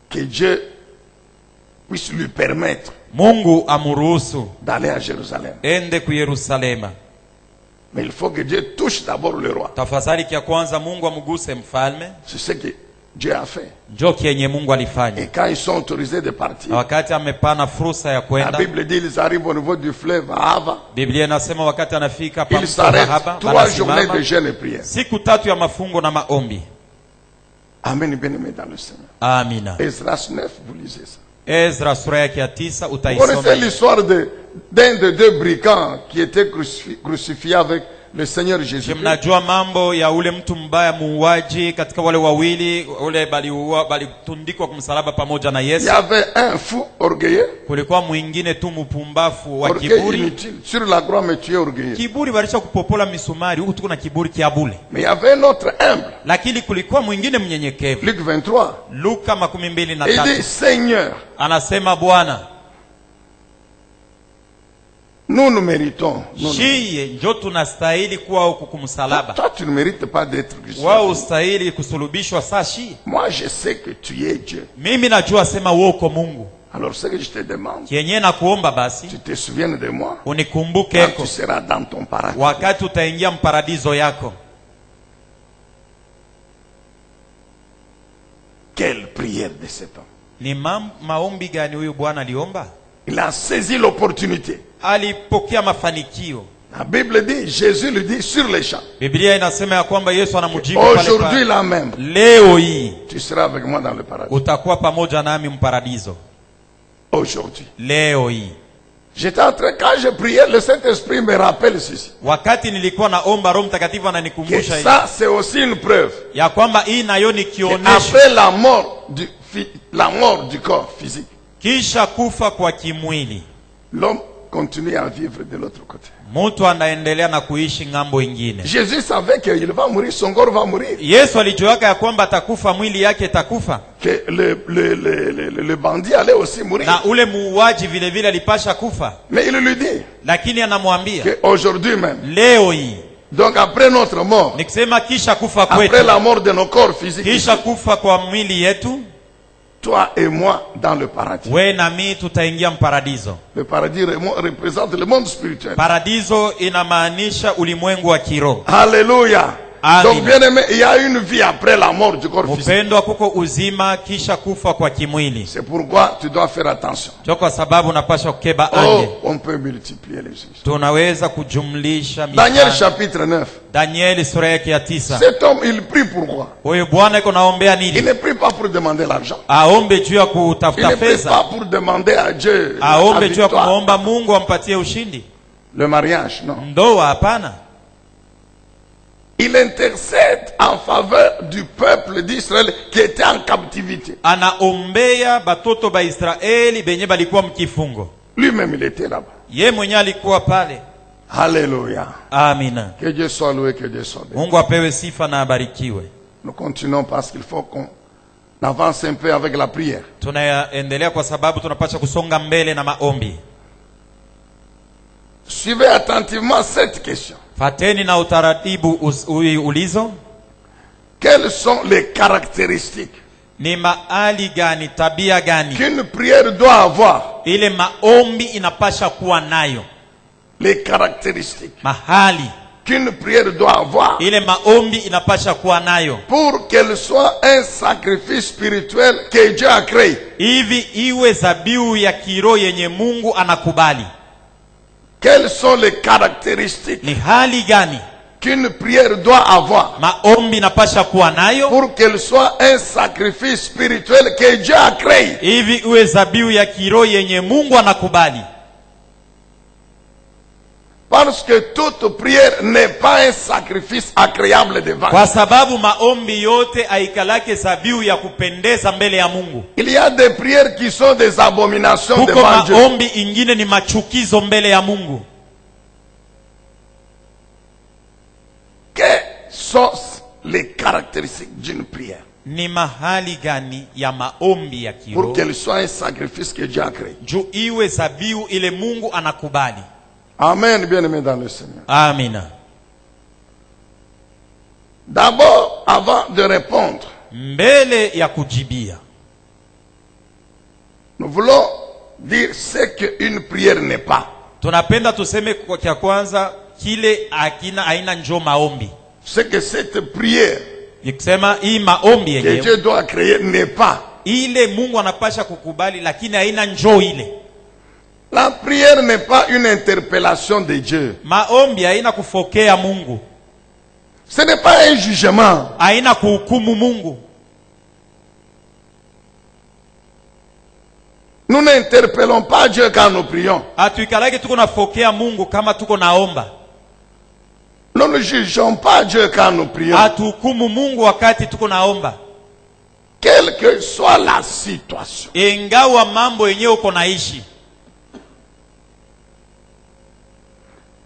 que Dieu puisse lui permettre Mungu amuruhusu d'aller à Jérusalem. ende ku Yerusalema. Mais il faut que Dieu touche d'abord le roi. Tafadhali kia kwanza Mungu amuguse mfalme. C'est ce que Dieu a fait. Njo kienye Mungu alifanya. Et quand ils sont autorisés de Na partir, wakati amepana fursa ya la kwenda, Bible dit qu'ils arrivent au niveau du fleuve à Ava. Biblia inasema wakati anafika pa Ils mto s'arrêtent Rahaba, 3 journées wanasimama de jeûne et prière. siku 3 ya mafungo na maombi. Amen, bien-aimés dans le Seigneur. Amina. Esdras 9, vous lisez ça. Ezra sura yake ya 9 Vous connaissez utaisoma. l'histoire d'un des deux brigands qui était crucifié avec le Seigneur Jésus. Je mnajua mambo ya ule mtu mbaya muuaji katika wale wawili ule balitundikwa kwa msalaba pamoja na Il y Yesu. avait un fou orgueilleux, Kulikuwa mwingine tu mpumbafu wa orgueil kiburi. inutile. Sur la croix, mais tu es orgueilleux. Kiburi balisha kupopola misumari, huku tuko na kiburi kiabule. Mais il y avait un autre humble, Lakini kulikuwa mwingine mnyenyekevu. Luc 23. Luka Et il 23 dit, Seigneur, anasema, Bwana, nous méritons. shiye njo tunastahili kuwa huku kumsalaba. Toi, tu ne mérites pas d'être crucifié. Wao ustahili kusulubishwa saa shi. Moi, je sais que tu es Dieu. Mimi najua sema wewe uko Mungu. Alors, ce que je te demande, Kienye na kuomba basi tu te souviennes de moi unikumbuke quand eko tu seras dans ton paradis. wakati utaingia mparadizo yako. Quelle prière de cet homme. Ni maombi gani huyu Bwana aliomba? Il a saisi l'opportunité. Alipokea mafanikio. La Bible dit, Jésus lui dit sur les champs. Biblia inasema ya kwamba Yesu anamjibu pale Aujourd'hui pale. là même, Leo hii tu seras avec moi dans le paradis. utakuwa pamoja nami mparadizo. Aujourd'hui. Leo hii. J'étais en train, quand je priais, le Saint-Esprit me rappelle ceci. Wakati nilikuwa naomba, Roho Mtakatifu Que ananikumbusha hii ça, c'est aussi une preuve. ya kwamba hii nayo ni kionesho Après la mort du corps physique, kisha kufa kwa kimwili, l'homme continue à vivre de l'autre côté. mtu anaendelea na kuishi ng'ambo ingine. Jésus savait qu'il va mourir, son corps va mourir. Yesu alijuaka ya kwamba atakufa, mwili yake itakufa, Que le bandit allait aussi mourir. na ule muuaji vile vile alipasha kufa, Mais il lui dit lakini anamwambia qu'aujourd'hui même, leo hii, donc après notre mort, nikisema kisha kufa après kwetu, la mort de nos corps physiques, kisha kufa kwa mwili yetu, toi et moi dans le paradis. we na mimi tutaingia mparadizo. Le paradis représente le monde spirituel. Paradiso inamaanisha ulimwengu wa kiroho. Alléluia. Amen. Donc bien aimé, il y a une vie après la mort du corps physique. Mpendwa, kuko uzima kisha kufa kwa kimwili. C'est pourquoi tu dois faire attention. Ndio kwa sababu unapaswa kukeba Oh, anje. on peut multiplier les choses. Tunaweza kujumlisha Daniel mifano. chapitre 9. Danieli sura yake ya 9. Cet homme, il prie pourquoi? Huyu bwana iko naombea Il nini? ne prie pas pour demander l'argent. Aombe juu ya Il kutafuta ne prie pesa. pas pour demander à Dieu la Aombe juu ya victoire. kumwomba Mungu ampatie ushindi. Le mariage, non. Ndoa hapana. Il intercède en faveur du peuple d'Israël qui était en captivité. Anaombea batoto ba Israeli benye balikuwa mkifungo. Lui-même, il était là-bas. Ye mwenye alikuwa pale. Alléluia. Amina. Que Dieu soit loué, que Dieu soit béni. Mungu apewe sifa na abarikiwe. Nous continuons parce qu'il faut qu'on avance un peu avec la prière. Tunaendelea kwa sababu tunapaswa kusonga mbele na maombi. Suivez attentivement cette question. Fateni na utaratibu ulizo. Quelles sont les caractéristiques Ni maali gani, tabia gani qu'une prière doit avoir? ile maombi inapasha kuwa nayo? Les caractéristiques Mahali qu'une prière doit avoir ile maombi inapasha kuwa nayo pour qu'elle soit un sacrifice spirituel que Dieu a créé. hivi iwe zabiu ya kiroho yenye Mungu anakubali. Quelles sont les caractéristiques Ni hali gani qu'une prière doit avoir maombi napasha kuwa nayo pour qu'elle soit un sacrifice spirituel que Dieu a créé. hivi uwe zabiu ya kiroho yenye Mungu anakubali. Parce que toute prière n'est pas un sacrifice agréable devant Kwa Dieu. sababu maombi yote haikalake zabiu ya kupendeza mbele ya Mungu. Il y a des prières qui sont des abominations Huko devant Dieu. maombi ingine ni machukizo mbele ya Mungu. Quelles sont les caractéristiques d'une prière Ni mahali gani ya maombi ya pour kiroho qu'elle soit un sacrifice que Dieu a créé? juu iwe zabiu ile Mungu anakubali? Amen, bien-aimés dans le Seigneur. Amina. D'abord, avant de répondre, Mbele ya kujibia, nous voulons dire ce qu'une prière n'est pas. tunapenda tuseme kwa kia kwanza kile aina njo maombi. Ce que cette prière Nikisema hii maombi que yenyewe Dieu doit créer n'est pas. ile Mungu anapasha kukubali, lakini haina njo ile. La prière n'est pas une interpellation de Dieu. Maombi haina kufokea Mungu, Ce n'est pas un jugement. haina kuhukumu Mungu. Nous n'interpellons pas Dieu quand nous prions. Hatuikalake tuko nafokea Mungu kama tuko naomba. Nous ne jugeons pas Dieu quand nous prions. Hatuhukumu Mungu wakati tuko naomba, Quelle que soit la situation. ingawa mambo yenyewe uko naishi.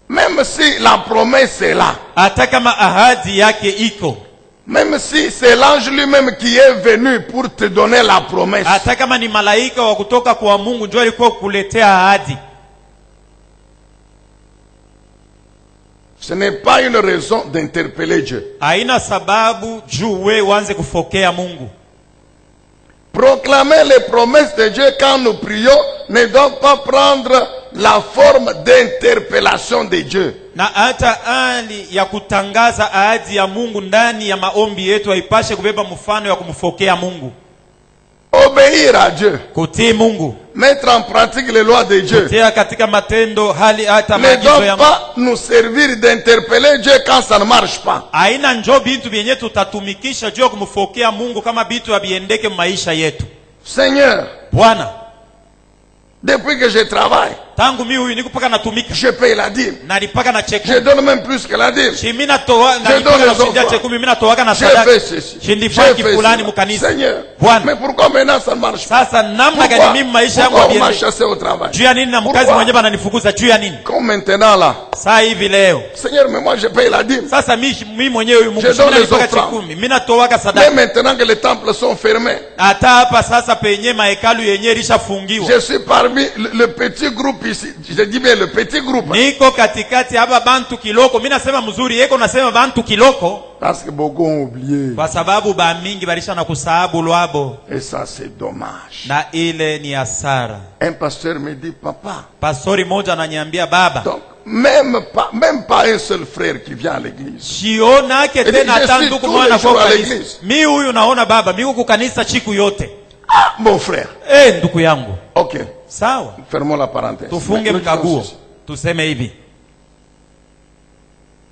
Même si la promesse est là. Hata kama ahadi yake iko, Même si c'est l'ange lui-même qui est venu pour te donner la promesse. hata kama ni malaika wa kutoka kwa Mungu ndio alikuwa kukuletea ahadi, Ce n'est pas une raison d'interpeller Dieu. haina sababu juu we uanze kufokea Mungu. Proclamer les promesses de Dieu quand nous prions ne doit pas prendre la forme d'interpellation de Dieu. Na hata hali ya kutangaza ahadi ya Mungu ndani ya maombi yetu haipashe kubeba mfano ya kumfokea Mungu. Obéir à Dieu, Kutii Mungu, mettre en pratique les lois de Dieu, kutia katika matendo hali hata ne maagizo ya doit Mungu. pas nous servir d'interpeller Dieu quand ça ne marche pas. Haina njo bintu vyenye tutatumikisha juu ya kumfokea Mungu kama bitu abiendeke maisha yetu. Seigneur, Bwana, depuis que je travaille, tangu mi huyu niko paka natumika, je paye la dîme. nalipaka na Je chekumi. donne même plus que la dîme. Shi mina toa Je nalipaka donne na les shindia offrandes. chekumi, mina toaka na J'ai sadaka. fait ceci. Shi J'ai ndifaki fait fulani cela. mukanisa. Seigneur, Bwana, mais pourquoi maintenant ça ne marche pas? sasa namna gani mimi maisha yangu Pourquoi on m'a abiende? chassé au travail? Juu ya nini na mkazi Pourquoi? mwenyewe ananifukuza juu ya nini? Comme maintenant là. Saa hivi leo. Seigneur, mais moi je paye la dîme. Sasa mimi mwenyewe huyu Mungu Je donne mimi nalipaka les offrandes. chekumi, mimi natoaka Mais sadaka. maintenant que les temples sont fermés, Hata hapa sasa penye mahekalu yenyewe ilishafungiwa. je suis parmi le petit groupe ici. Je dis bien le petit groupe. Niko katikati hapa bantu kiloko. Mimi nasema mzuri, yeko nasema bantu kiloko Parce que beaucoup ont oublié. kwa sababu ba mingi balisha na kusahabu lwabo, Et ça c'est dommage. na ile ni hasara. Un pasteur me dit, papa, Pastori moja ananiambia, baba, donc même pas un seul frère qui vient à l'église. sionake dit, tena je hata suis ndugu tous mwana les jours kwa à kanisa. l'église. Mi huyu naona baba, mi huku kanisa chiku yote. Ah, mon frère. Ndugu yangu. Ok, Sawa. fermons la parenthèse. Tufunge Mais nous disons mkaguo. ceci. Tuseme hivi.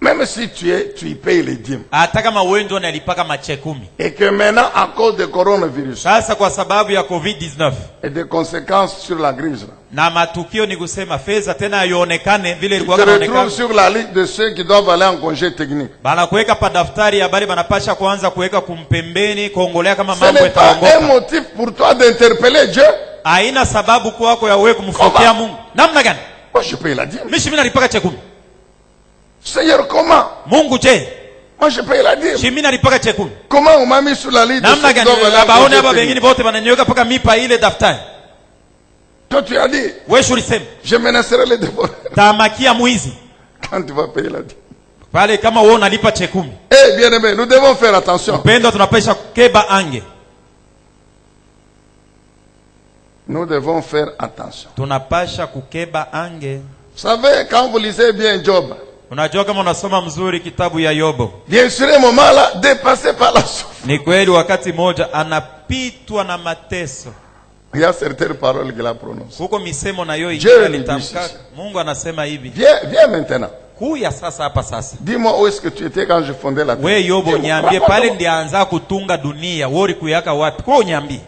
Même si tu y payes les dîmes. Hata kama wewe ndio unalipaka machekumi. Et que maintenant, à cause du coronavirus Sasa kwa sababu ya COVID-19 et des conséquences sur la crise, là, na matukio ni kusema fedha tena ionekane vile tu ilikuwa te inaonekana. retrouves sur la liste de ceux qui doivent aller en congé technique. Bana kuweka pa daftari ya habari banapasha kuanza kuweka kumpembeni kuongolea kama Ce mambo n'est pas un yataongoka. motif pour toi d'interpeller Dieu. Haina sababu kwako ya wewe kumfokea Koma. Mungu. Namna gani? Moi, je paye la dîme. Mimi nalipaka chekumi. Seigneur, comment? Mungu je? Moi, je paye la dîme. Mimi nalipaka chekumi. Comment on m'a mis sur la liste de ceux Namna qui gani? doivent aller en Baone congé hapa technique? wengine wote wananiweka paka mipa ile daftari. Toi, tu as dit, Wewe ulisema je menacerai les dévoreurs tamakia mwizi. quand tu vas payer la dîme. Pale kama wewe unalipa chekumi. Eh, bien aimé, nous devons faire attention. Upendo tunapasha kukeba ange. Nous devons faire attention. Tunapasha kukeba ange. Vous savez, quand vous lisez bien Job, Unajua kama unasoma mzuri kitabu ya Yobo. bien sûr, un moment là, dépassé par la souffrance. Ni kweli wakati moja anapitwa na mateso. Il y a certaines paroles qu'il a prononcées. Huko misemo na yo Dieu ingia le litamka. dit. Mungu anasema hivi. Viens maintenant. kuya sasa hapa sasa. Dis-moi où est-ce que tu étais quand je fondais la terre. We Yobo nyambie pale ndianza kutunga dunia, wori kuyaka wapi? Kwa nyambie.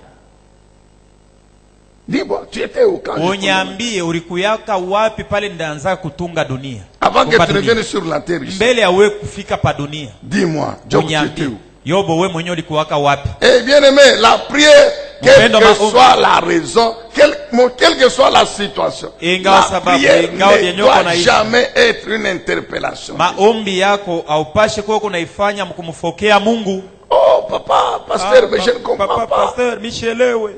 Dis-moi, tu étais où quand je fondais? Onyambie ulikuyaka wapi pale ndianza kutunga dunia? Avant que tu ne viennes sur la terre ici. Mbele ya we kufika pa dunia. Dis-moi, Job, tu étais où? Yobo we mwenyewe ulikuwaka wapi? Eh bien aimé, la prière, quelle que soit la raison, quelle que soit la situation, la prière ne doit jamais être une interpellation. Maombi yako aupashe kwa kunaifanya mkumfokea Mungu. Oh papa, pasteur, mais je ne comprends pas. Pasteur, michelewe.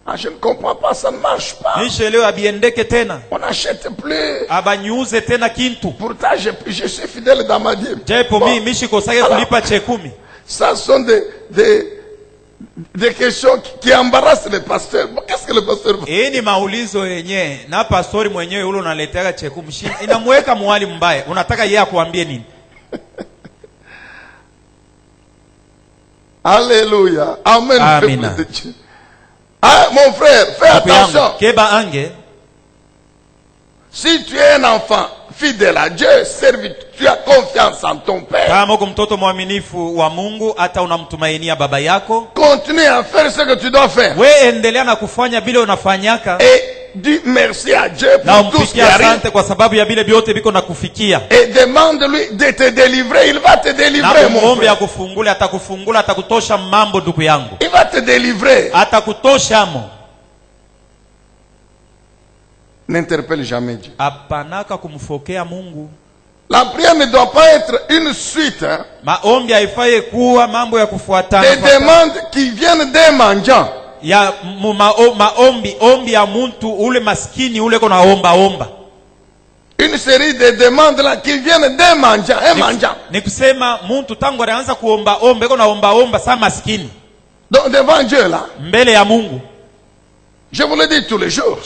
Ah, je ne comprends pas, ça ne marche pas. Michelewe abiendeke tena. On n'achète plus. Abanyuze tena kintu. Pourtant, je suis fidèle dans ma dîme. Jepo mi mishikosake kulipa chekumi. Ça sont des questions qui embarrassent les pasteurs. Qu'est-ce que le pasteur veut? Hii ni maulizo yenyewe na pastori mwenyewe ule unaletea chekumi. Inamweka mwali mbaya. Unataka yeye akuambie nini? Alléluia. Amen. Amina. Ah, mon frère, fais attention. Keba ange. Si tu es un enfant fidèle à Dieu, tu as confiance en ton Père. Kama uko mtoto mwaminifu wa Mungu, hata unamtumainia baba yako, continue à faire ce que tu dois faire. We endelea na kufanya vile unafanyaka. Et dis merci à Dieu pour tout ce qui arrive. Asante kwa sababu ya vile vyote biko nakufikia. Et demande-lui de te délivrer, il va te délivrer mon frère. Akufungule, atakufungula, atakutosha mambo ndugu yangu. Il va te délivrer. Atakutosha mo. N'interpelle jamais Dieu. Apanaka kumfokea Mungu. La prière ne doit pas être une suite. Hein, maombi haifaye kuwa mambo ya kufuatana. Des demandes qui viennent des mendiants. Ya ombi ya muntu ule maskini ule kona omba. Une série de demandes là qui viennent des mendiants. Un mendiant. Ni kusema muntu tangu anaanza kuomba kona omba sa maskini. Donc devant Dieu là. Mbele ya Mungu. Je vous le dis tous les jours.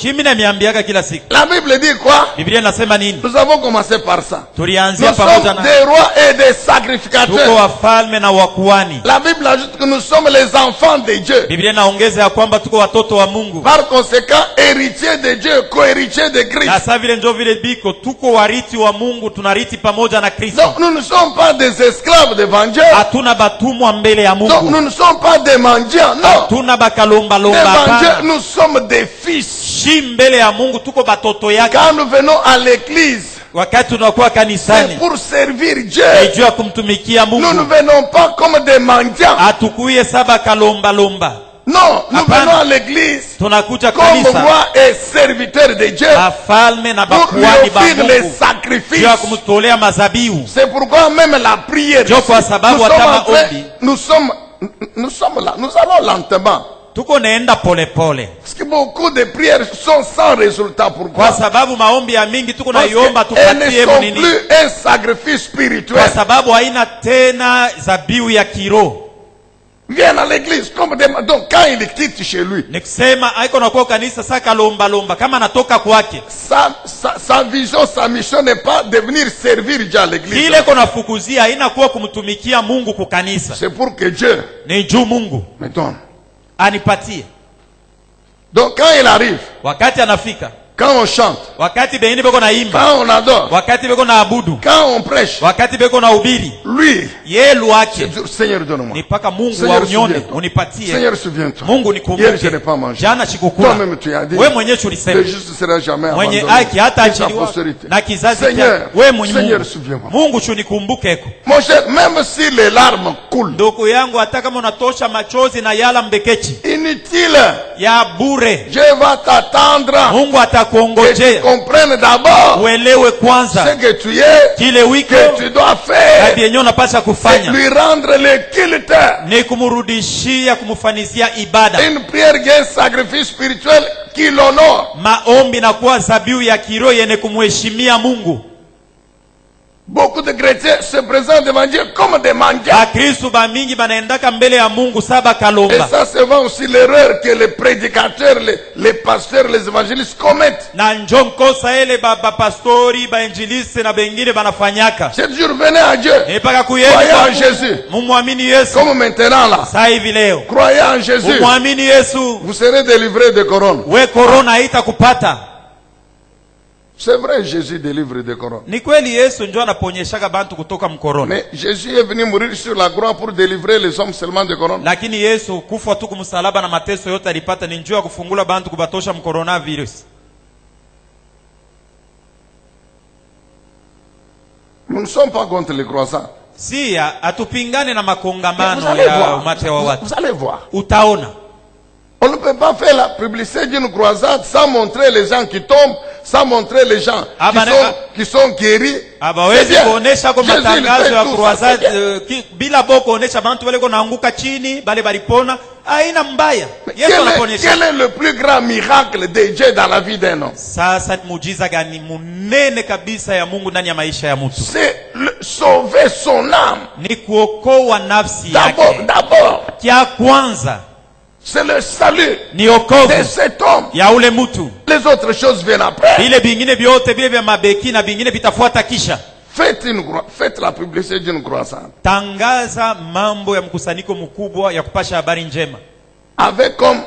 La Bible dit quoi? Nous avons commencé par ça. Nous sommes des rois et des sacrificateurs. La Bible ajoute que nous sommes les enfants de Dieu. Par conséquent, héritiers de Dieu, co-héritiers de Christ. Donc nous ne sommes pas des esclaves devant Dieu. Donc nous ne sommes pas des mendiants. Non. Devant Dieu, nous sommes des fils. Quand nous venons à l'église, c'est pour servir Dieu. Nous ne venons pas comme des mendiants. Non, nous venons à l'église comme roi et serviteur de Dieu pour lui offrir les sacrifices. C'est pourquoi même la prière, nous sommes là, nous allons lentement. Parce que beaucoup de prières sont sans résultat. Pourquoi? Parce qu'elles ne sont plus un sacrifice spirituel. Viens à l'église comme des... Donc quand il quitte chez lui, sa vision, sa mission n'est pas de venir servir Dieu à l'église. C'est pour que Dieu me donne. Anipatie. Donc quand il arrive, quand on chante, quand on adore, quand on prêche, lui, Seigneur donne-moi, Seigneur souviens-toi, hier je n'ai pas mangé, toi-même tu as dit, le juste ne sera jamais abandonné, et sa postérité. Seigneur, Seigneur souviens-moi. Mon cher, même si les larmes coulent, inutile, Dieu va t'attendre. Que tu comprennes d'abord ce que tu es, que tu dois faire, et lui rendre le culte. Une prière qui est un sacrifice spirituel qui l'honore. Beaucoup de chrétiens se présentent devant Dieu comme des mendiants. Et ça, c'est vraiment aussi l'erreur que les prédicateurs, les pasteurs, les évangélistes commettent. C'est toujours venez à Dieu. Croyez en Jésus. Comme maintenant là. Croyez en Jésus. Vous serez délivrés de corona. C'est vrai, Jésus délivre des corona. Ni kweli Yesu ndio anaponyeshaga bantu kutoka mkorona. Mais Jésus est venu mourir sur la croix pour délivrer les hommes seulement de corona. Lakini Yesu kufa tu kumsalaba na mateso yote alipata ni njoo kufungula bantu kubatosha mcoronavirus. Nous ne sommes pas contre les croissants. Si atupingane na makongamano ya umate wa watu. Vous allez voir. Utaona. On ne peut pas faire la publicité d'une croisade sans montrer les gens qui tombent, sans montrer les gens qui sont guéris. Abawezi kuonesha kwa matangazo ya croisade bila boko kuonesha bantu wale naanguka chini bale balipona haina mbaya. Yesu anaponyesha. Quel est le plus grand miracle de Dieu dans la vie d'un homme? Sasa muujiza gani munene kabisa ya Mungu ndani ya maisha ya mtu? C'est sauver son âme. Ni kuokoa nafsi yake. D'abord. Kia kwanza. C'est le salut de cet homme. Ya ule mutu. Les autres choses viennent après. Bile bingine biote bile vya mabeki na bingine bitafuata kisha. Faites la publicité d'une croissance. Tangaza mambo ya mkusanyiko mkubwa ya kupasha habari njema. Avec comme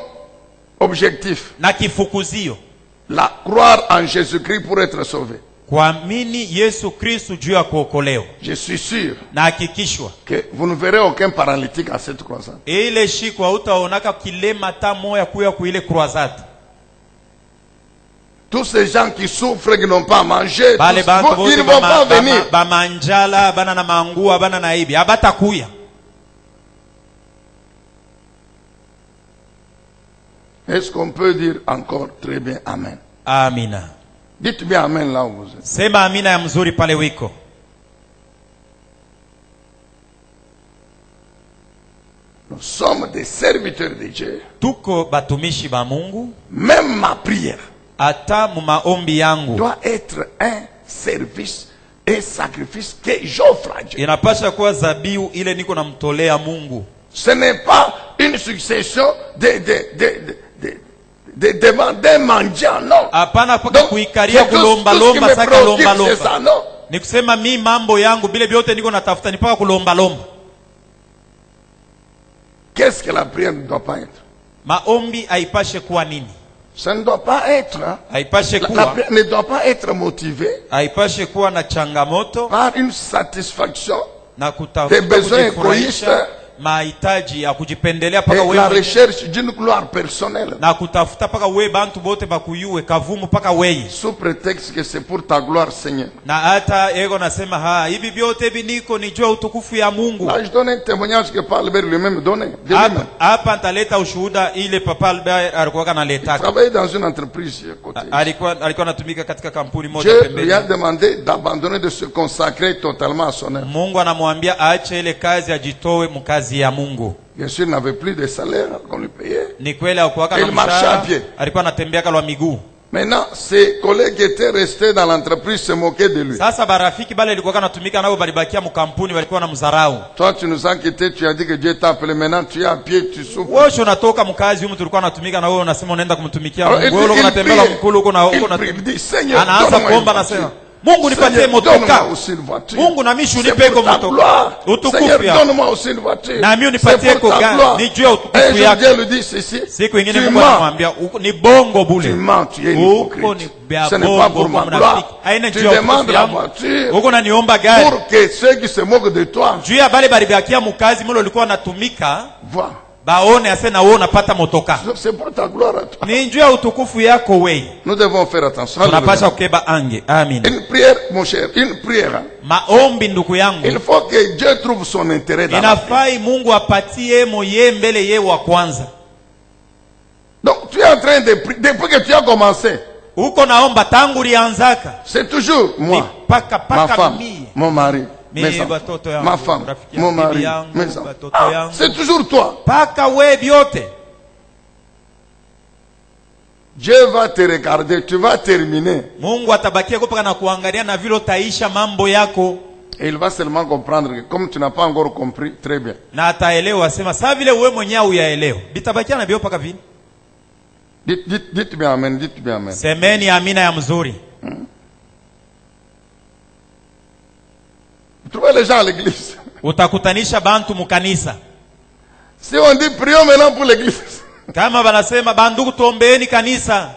objectif na kifukuzio la croire en Jésus-Christ pour être sauvé. Kuamini Yesu Kristo juu ya kuokolewa. Je suis sûr na hakikishwa que vous ne verrez aucun paralytique à cette croisade. Ile shiko utaonaka kilema ta moya kuya kuile croisade. Tous ces gens qui souffrent, qui n'ont pas mangé, ils ne vont pas venir. Ba manjala bana na mangua bana na ibi abatakuya. Est-ce qu'on peut dire encore très bien amen? Amina. Dites bien amen là où vous êtes. Sema amina ya mzuri pale wiko. Nous sommes des serviteurs de Dieu. Tuko batumishi ba Mungu. Même ma prière ata mu maombi yangu doit être un service et sacrifice que j'offre à Dieu. Inapasha kuwa zabiu ile niko namtolea Mungu. Ce n'est pas une succession de demander mendiant, non. Hapana paka kuikaria kulomba lomba saka lomba lomba. Ni kusema mi mambo yangu bile biote niko natafuta ni paka kulomba lomba. Qu'est-ce que la prière ne doit pas être? Maombi haipashe kuwa nini? Ça ne doit pas être. La prière ne doit pas être motivée par une satisfaction des besoins égoïstes mahitaji ya kujipendelea paka wewe, la recherche d'une gloire personnelle, na kutafuta paka wewe bantu bote bakuyue kavumu paka wewe, sous prétexte que c'est pour ta gloire, Seigneur. Na hata ego nasema hivi vyote biniko ni jua utukufu ya Mungu. Là je donne un témoignage que Papa Albert lui-même donnait. Hapa nitaleta ushuhuda ile Papa Albert alikuwa analeta. Il travaillait dans une entreprise à côté. Alikuwa anatumika katika kampuni moja pembeni. Dieu lui a demandé d'abandonner, de se consacrer totalement à son œuvre. Mungu anamwambia aache ile kazi ajitoe mkazi ya Mungu. Bien sûr, il n'avait plus de salaire qu'on lui payait. Ni kweli hakuwaka na mshahara. Il marchait à pied. Alikuwa anatembea kwa miguu. Maintenant, ses collègues qui étaient restés dans l'entreprise se moquaient de lui. Sasa barafiki bale alikuwa anatumika nao balibakia mkampuni walikuwa wanamdharau. Toi tu nous as quitté, tu as dit que Dieu t'a appelé, maintenant tu es à pied, tu souffres. Wewe unatoka mkazi huko tulikuwa anatumika na wewe unasema unaenda kumtumikia Mungu. Wewe unatembea mkulu huko na huko na anaanza kuomba na sema Mungu nipatie motoka. Mungu na mimi unipe kwa motoka. Utukufu ya. Na mimi unipatie kwa gani? Ni juu ya utukufu yako. Siku nyingine Mungu anamwambia ni bongo bule. Huko ni bia bongo mnafiki. Haina juu ya utukufu yangu. Huko unaniomba gari. Pour que ceux qui se moquent de toi. Juu ya bale balibakia mkazi mlo ulikuwa unatumika. Baone ase na wewe unapata motoka. C'est pour ta gloire à toi. Ni njoo utukufu yako wewe. Nous devons faire attention. Tunapaswa kukeba ange. Amen. Une prière mon cher, une prière. Maombi ndugu yangu. Il faut que Dieu trouve son intérêt dans. Inafai Mungu apatie moye mbele yeye wa kwanza. Donc tu es en train de prier depuis que tu as commencé. Uko naomba tangu lianzaka. C'est toujours moi. Paka ma femme, mon mari. Ma femme, mon mari, mes enfants. C'est toujours toi. Paka we biote. Dieu va te regarder, tu vas terminer. Mungu atabakia kupaka na kuangalia na vile utaisha mambo yako. Et il va seulement comprendre que comme tu n'as pas encore compris, très bien. Na ataelewa sema saa vile wewe mwenyewe uyaelewa. Bitabakia na bio paka vile. Dites bien amen, dites bien amen. Semeni amina ya mzuri. Trouvez les gens à l'église. Utakutanisha bantu mukanisa. Si on dit prions maintenant pour l'église. Kama banasema bandugu tuombeeni kanisa.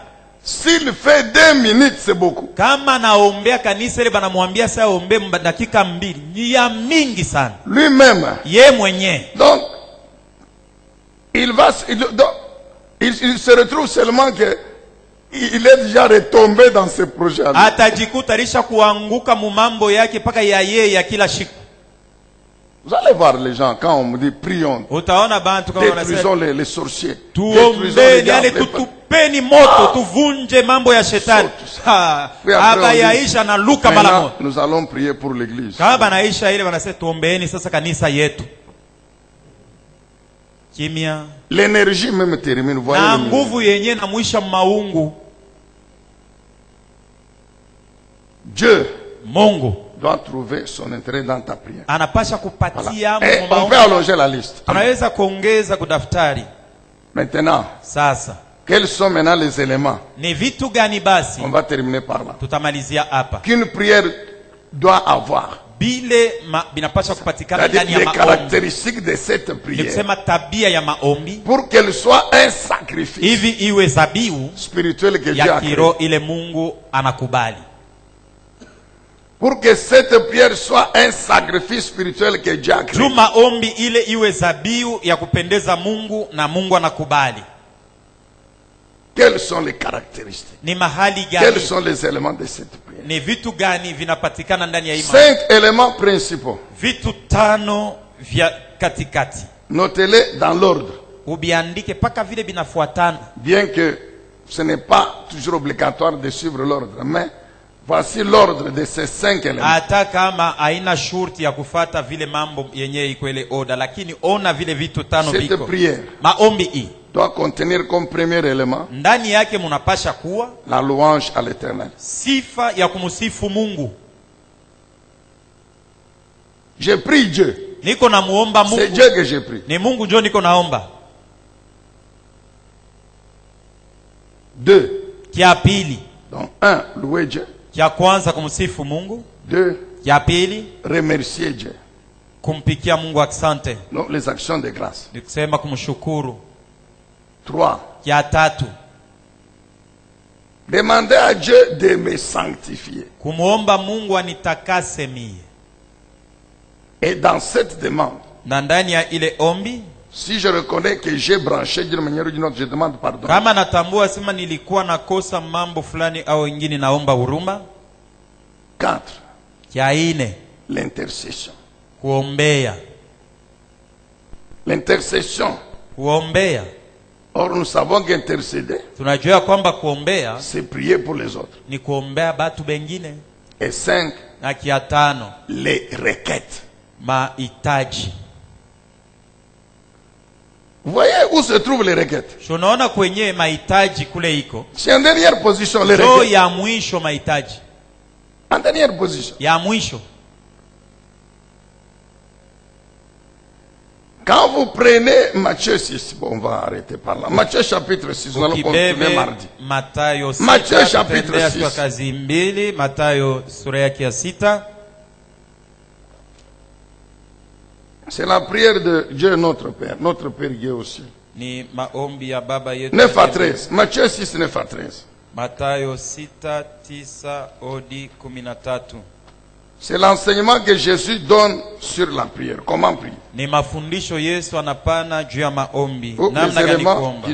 S'il fait 2 minutes, c'est beaucoup. Kama naombea kanisa ile banamwambia sasa ombe dakika 2, ni ya mingi sana. Lui-même. Ye mwenye. Donc il se retrouve seulement que il est déjà retombé dans ses projets. Atajikuta alisha kuanguka mu mambo yake paka ya yeye ya kila siku. Vous allez voir les gens quand on me dit prions. Détruisons les sorciers. Tupeni moto tuvunje mambo ya shetani. Aba yaisha na Luka mara moja. Nous allons prier pour l'église. Kama naisha ile wanasema tuombeeni sasa kanisa yetu. Kimya. L'énergie même termine, voyez. Na nguvu yenyewe na mwisha maungu. Dieu, Mungu doit trouver son intérêt dans ta prière. Anapasha kupatia Mungu. On peut allonger la liste. Tunaweza kuongeza kudaftari. Maintenant, sasa quels sont maintenant les éléments? Ni vitu gani basi? On va terminer par là. Tutamalizia hapa. Qu'une prière doit avoir. Bile binapasha kupatikana ndani ya maombi. Les caractéristiques de cette prière. Nikusema tabia ya maombi. Pour qu'elle soit un sacrifice. Hivi iwe zabiu spirituel que Dieu a créé. Kiro ile Mungu anakubali. Pour que cette prière soit un sacrifice spirituel que Dieu a créé. Juma ombi ile iwe zabiu ya kupendeza Mungu na Mungu anakubali. Quelles sont les caractéristiques? Ni mahali gani? Quels sont les éléments de cette prière? Ni vitu gani vinapatikana ndani ya imani? 5 éléments principaux. Vitu 5 vya katikati. Notez-les dans l'ordre. Ubiandike paka vile binafuatana. Bien que ce n'est pas toujours obligatoire de suivre l'ordre, mais voici l'ordre de ces 5 éléments. Hata kama haina shurti ya kufata vile mambo yenyewe iko ile oda, lakini ona vile vitu 5 biko. Cette prière maombi hii doit contenir comme premier élément ndani yake munapasha kuwa la louange à l'Éternel. Sifa ya kumsifu Mungu. Je prie Dieu. Niko na muomba Mungu. C'est Dieu que je prie. Ni Mungu ndio niko naomba. 2. Kia pili. Donc 1, louer Dieu. Kia kwanza kumsifu Mungu. 2. Kia pili, remercier Dieu. Kumpikia Mungu asante. Donc les actions de grâce. Nikusema kumshukuru. 3. Kia tatu, demander à Dieu de me sanctifier. Kumuomba Mungu anitakase mie. Et dans cette demande, na ndani ya ile ombi, si je reconnais que j'ai branché d'une manière ou d'une autre, je demande pardon. Kama natambua sema nilikuwa nakosa mambo fulani au ingine, naomba huruma. 4. Kia ine, l'intercession. Kuombea. L'intercession. Kuombea. Or nous savons qu'intercéder, tunajua kwamba kuombea, c'est prier pour les autres. Ni kuombea batu bengine. Et 5. Na kia tano, les requêtes. Mahitaji. Vous voyez où se trouvent les requêtes? Tunaona kwenye mahitaji kule iko. C'est en dernière position les requêtes. Ya mwisho mahitaji. En dernière position. Ya mwisho. Quand vous prenez Matthieu 6, bon, on va arrêter par là. Matthieu chapitre 6, nous allons continuer mardi. Matthieu chapitre 6. Mathayo sura yake ya 6. C'est la prière de Dieu notre Père Dieu aussi. Ni maombi ya baba yetu. 9 à 13. Matthieu 6, 9 à 13. Mathayo 6, 9 hadi 13. C'est l'enseignement que Jésus donne sur la prière. Comment prier? Ni mafundisho Yesu anapana juu ya maombi. Namna gani kuomba?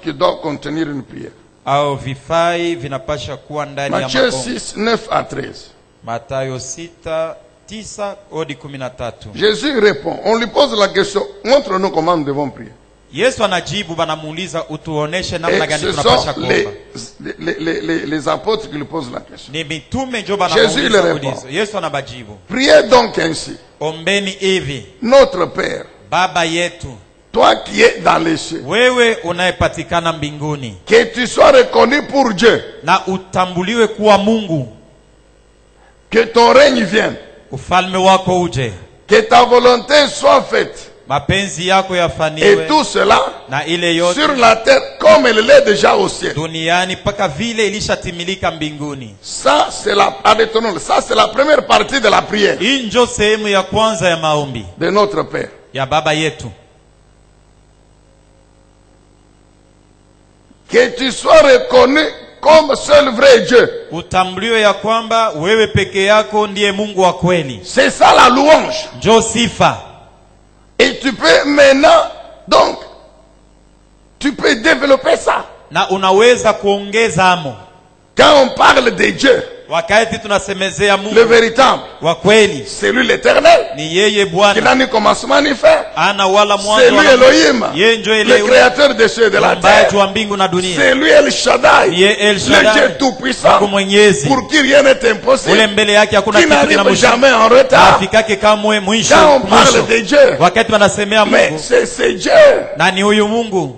Qui doit contenir une prière. Au vifai vinapasha kuwa ndani ya maombi. Matthieu 6, 9 à 13. Mathayo 6, 9 hadi 13. Jésus répond. On lui pose la question. Montre-nous comment nous devons prier. Yesu anajibu, banamuuliza utuoneshe namna gani tunapasha kuomba. Les apôtres qui lui posent la question. Ni mitume ndio banamuuliza. Jésus le répond. Yesu anabajibu. Priez donc ainsi. Ombeni hivi. Notre Père. Baba yetu. Toi qui es dans les cieux. Wewe unayepatikana mbinguni. Que tu sois reconnu pour Dieu. Na utambuliwe kuwa Mungu. Que ton règne vienne. Ufalme wako uje. Que ta volonté soit faite. Mapenzi yako yafaniwe. Et tout cela na ile yote sur la terre comme elle l'est déjà au ciel. Duniani paka vile ilishatimilika mbinguni. Ça c'est la première partie de la prière. Injo sehemu ya kwanza ya maombi. De notre Père. Ya baba yetu. Que tu sois reconnu comme seul vrai Dieu. Utambulio ya kwamba wewe peke yako ndiye Mungu wa kweli. C'est ça la louange. Njo sifa. Et tu peux maintenant, donc, tu peux développer ça. Na unaweza kuongeza amo. Quand on parle de Dieu, wakati tunasemezea Mungu, le véritable, wa kweli, c'est lui l'Éternel, ni yeye Bwana, qui n'a ni commencement ni fin. Ana wala mwanzo, c'est lui Elohim, yeye ndio le créateur des cieux et de la terre. C'est lui El Shaddai, le Dieu tout-puissant, pour qui rien n'est impossible, qui n'arrive jamais en retard. Quand on parle de Dieu, mais c'est Dieu, na ni huyu Mungu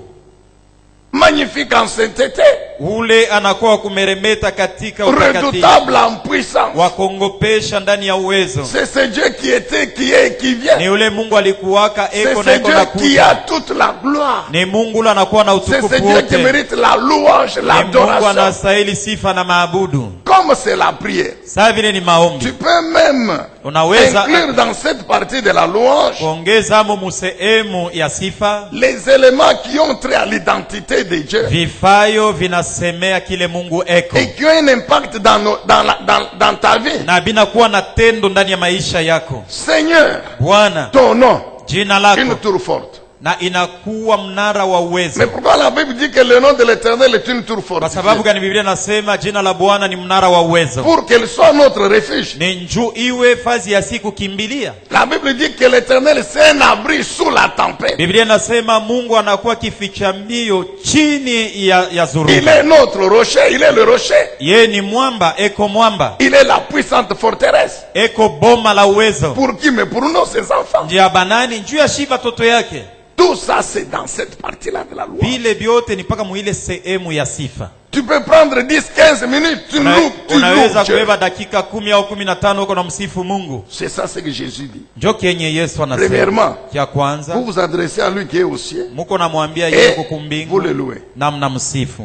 magnifique en sainteté, ule anakuwa kumeremeta katika utakatifu, redoutable en puissance, wakongopesha ndani ya uwezo. C'est ce Dieu qui était, qui est et qui vient. Ni ule Mungu alikuwaka, eko na eko na kuja. C'est ce Dieu qui a toute la gloire. Ni Mungu ule anakuwa na utukufu wote. C'est ce Dieu qui mérite la louange, l'adoration. Mungu anastahili sifa na maabudu. Comme c'est la prière, sa vile ni maombi, tu peux même inclure dans cette partie de la louange kuongeza mo musehemu ya sifa les éléments qui ont trait à l'identité de Dieu, vifayo vinasemea kile Mungu eko, et qui ont un impact dans ta vie, na binakuwa na tendo ndani ya maisha yako. Seigneur, Bwana, ton nom, jina lako, une tour forte, na inakuwa mnara wa uwezo. Mais pourquoi la Bible dit que le nom de l'Éternel est une tour forte? Kwa sababu gani Biblia nasema jina la Bwana ni mnara wa uwezo? Pour qu'elle soit notre refuge. Ni njoo iwe fazi ya siku kimbilia. La Bible dit que l'Éternel c'est un abri sous la tempête. Biblia nasema Mungu anakuwa kifichamio chini ya zuruba. Il est notre rocher, il est le rocher. Yeye ni mwamba, eko mwamba. Il est la puissante forteresse. Eko boma la uwezo. Pour qui? Mais pour nous, ses enfants. Njia banani, njuu ya shiba toto yake. Tout ça, c'est dans cette partie-là de la loi. Vile vyote ni paka muile sehemu ya sifa. Tu peux prendre 10-15 minutes, tu loues, unaweza kubeba dakika 10 au 15 uko na msifu Mungu. C'est ça ce que Jésus dit. Njo kenye Yesu anasema. Premièrement, kia kwanza, vous vous adressez à lui qui est au ciel. Muko namwambia yeye uko mbingu. Vous le louez. Na mnamsifu.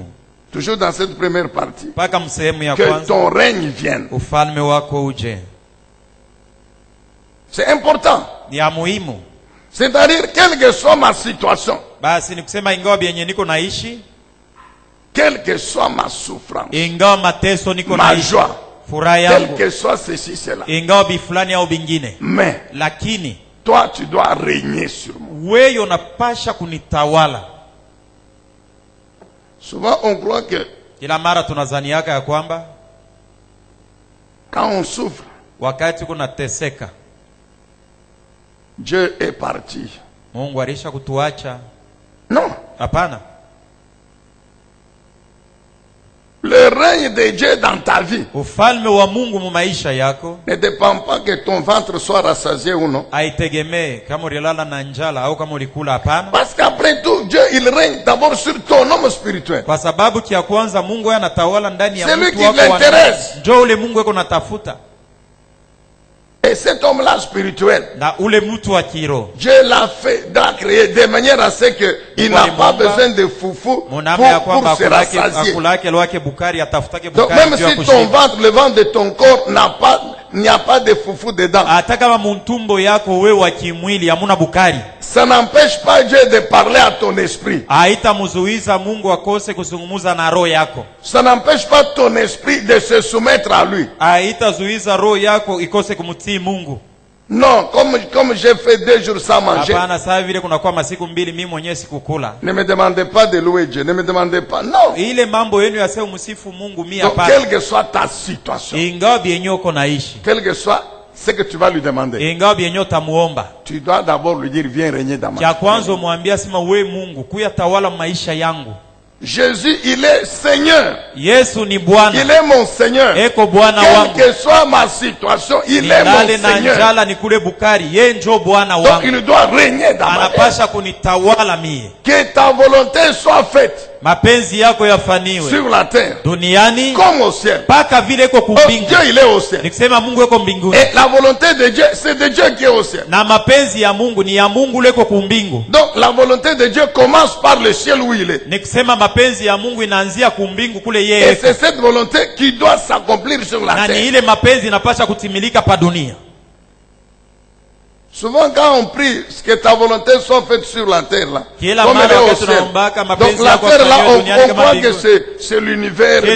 Toujours dans cette première partie. Paka msehemu ya que kwanza. Que ton règne vienne. Ufalme wako uje. C'est important. Ni ya muhimu. C'est-à-dire, quelle que soit ma situation, basi ni kusema ingawa bienye niko naishi, quelle que soit ma souffrance, ingawa mateso niko ma naishi, joie, furaha yangu, quelle que soit ceci, cela, ingawa bifulani au bingine, mais lakini toi tu dois régner sur moi. Wewe unapasha kunitawala. Souvent on croit que kila mara tunazaniaka ya kwamba quand on souffre, wakati kunateseka, Dieu est parti. Mungu alisha kutuacha. Non. Hapana. Le règne de Dieu dans ta vie ufalme wa Mungu mu maisha yako ne dépend pas que ton ventre soit rassasié ou non. Haitegemee kama ulilala na njala au kama ulikula, hapana. Parce qu'après tout, Dieu il règne d'abord sur ton homme spirituel. Kwa sababu kia kwanza Mungu anatawala ndani ya mtu wako. Ndio ule Mungu yako natafuta. Et cet homme-là spirituel, na ule mtu wa kiroho, Dieu l'a fait, l'a créé de manière à ce que il n'a pas besoin de foufou pour se rassasier. Donc même si ton ventre, le ventre de ton corps il n'y a pas de foufou dedans. Ça n'empêche pas Dieu de parler à ton esprit. Ça n'empêche pas ton esprit de se soumettre à lui. Non, comme j'ai fait 2 jours sans manger. Ne me demandez pas de louer Dieu. Ne me demandez pas. Non. Donc, quelle que soit ta situation, quel que soit ce que tu vas lui demander, tu dois d'abord lui dire, viens régner dans ma vie. Jésus, il est Seigneur. Yesu ni Bwana. Il est mon Seigneur. Eko Bwana wangu. Quelle que soit ma situation, il est mon Seigneur. Donc il doit régner dans ma vie. Que ta volonté soit faite mapenzi yako yafaniwe sur la terre duniani comme au ciel. Paka vile iko kumbingu. Dieu il est au ciel. Nikisema Mungu yuko mbinguni. Et la volonté de Dieu, c'est de Dieu qui est au ciel. Na mapenzi ya Mungu ni ya Mungu leko kumbingu. Donc la volonté de Dieu commence par le ciel où il est. Nikisema mapenzi ya Mungu inaanzia kumbingu kule yeye. Et c'est cette volonté qui doit s'accomplir sur la terre. Na ni ile mapenzi inapaswa kutimilika pa dunia. Souvent quand on prie, que ta volonté soit faite sur la terre là, comme elle est au ciel. Donc la terre là, on croit que c'est l'univers. Ça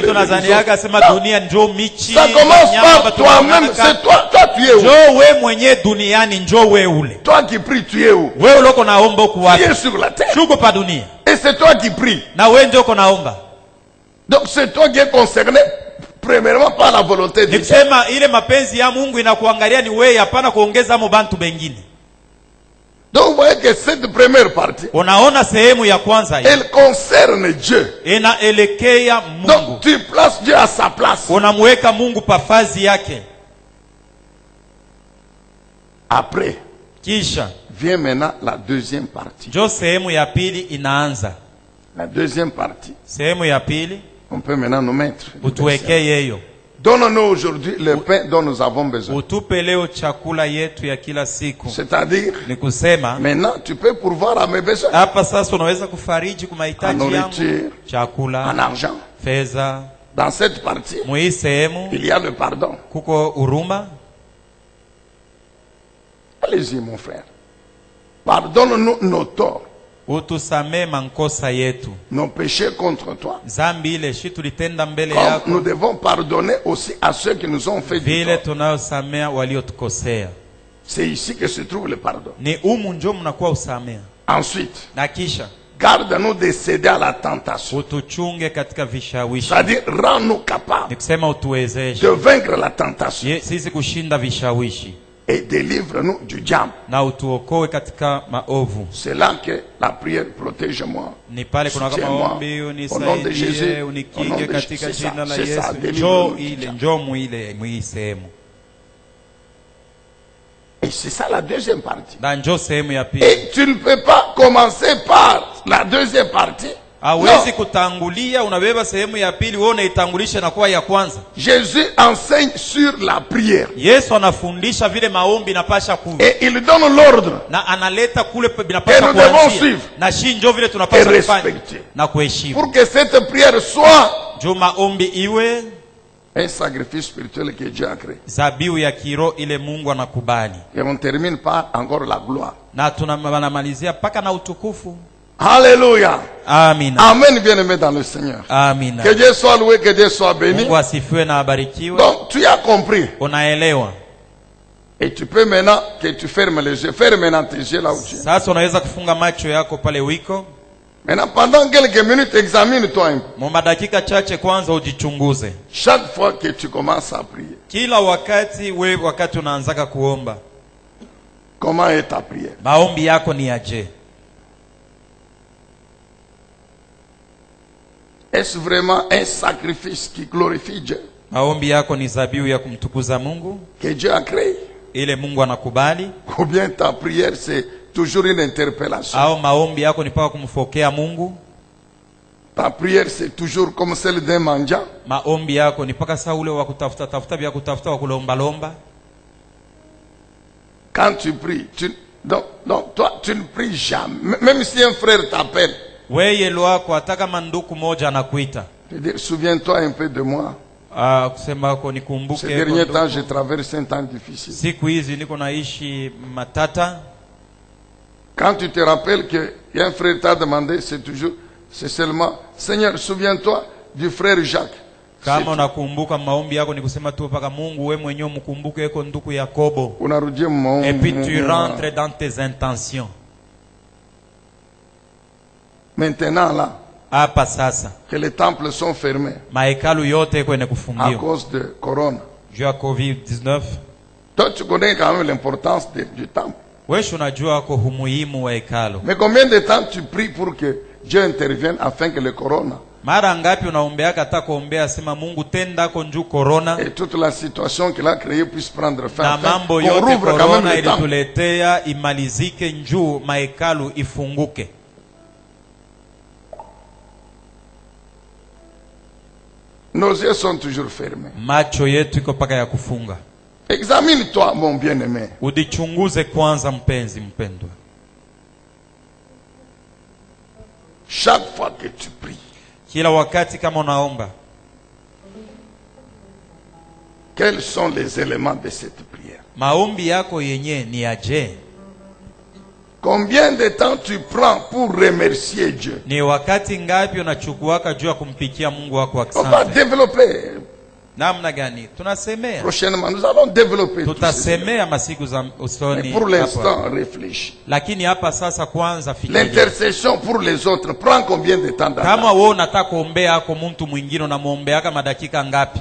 commence par toi-même, c'est toi tu es où? Toi qui pries, tu es où? Tu es sur la terre. Et c'est toi qui pries. Donc c'est toi qui es concerné premièrement par la volonté de Dieu. Donc vous voyez que cette première partie, elle concerne Dieu. Donc tu places Dieu à sa place. Après, vient maintenant la deuxième partie. La deuxième partie, on peut maintenant nous mettre. Donne-nous aujourd'hui le pain dont nous avons besoin. C'est-à-dire, maintenant tu peux pourvoir à mes besoins. En nourriture, en argent. Dans cette partie, il y a le pardon. Allez-y mon frère. Pardonne-nous nos torts. Nos péchés contre toi. Comme nous devons pardonner aussi à ceux qui nous ont fait du tort. C'est ici que se trouve le pardon. Ensuite, garde-nous de céder à la tentation. C'est-à-dire, rends-nous capables de vaincre la tentation. Et délivre-nous du diable. C'est là que la prière protège-moi. Soutiens-moi. Au nom de Jésus. Au nom de Jésus. C'est ça. Délivre-nous du diable. Et c'est ça la deuxième partie. Et tu ne peux pas commencer par la deuxième partie. Jésus enseigne sur la prière. Et il donne l'ordre. Et nous devons suivre. Et respecter. Pour que cette prière soit un sacrifice spirituel que Dieu a créé. Et on termine par encore la gloire. Alléluia. Amen. Amen, bien-aimé dans le Seigneur. Amen. Que Dieu soit loué, que Dieu soit béni. Donc tu as compris. Et tu peux maintenant que tu fermes les yeux. Ferme maintenant tes yeux là où tu es. Maintenant pendant quelques minutes, examine-toi un peu. Chaque fois que tu commences à prier, comment est ta prière? Est-ce vraiment un sacrifice qui glorifie Dieu? Que Dieu a créé? Ou bien ta prière c'est toujours une interpellation? Ta prière c'est toujours comme celle d'un mendiant? Quand tu pries, donc toi tu ne pries jamais. Même si un frère t'appelle, souviens-toi un peu de moi. Ces derniers temps, j'ai traversé un temps difficile. Quand tu te rappelles qu'il y a un frère t'a demandé, c'est seulement, Seigneur, souviens-toi du frère Jacques. Et puis tu rentres dans tes intentions. Maintenant là, que les temples sont fermés à cause de Corona. Toi tu connais quand même l'importance du temple. Mais combien de temps tu pries pour que Dieu intervienne afin que le Corona et toute la situation qu'il a créée puisse prendre fin, qu'on rouvre quand même le temple. Nos yeux sont toujours fermés. Examine-toi, mon bien-aimé. Chaque fois que tu pries, quels sont les éléments de cette prière? Combien de temps tu prends pour remercier Dieu? Ni wakati ngapi unachukuaka juu ya kumpikia Mungu wako asante? On va développer. Namna gani? Tunasemea. Prochainement nous allons développer. Tutasemea masiku za usoni. Pour l'instant, réfléchis. Lakini hapa sasa kwanza fikiria. L'intercession pour les autres prend combien de temps? Kama wewe unataka kuombea yako mtu mwingine unamuombea kama dakika ngapi?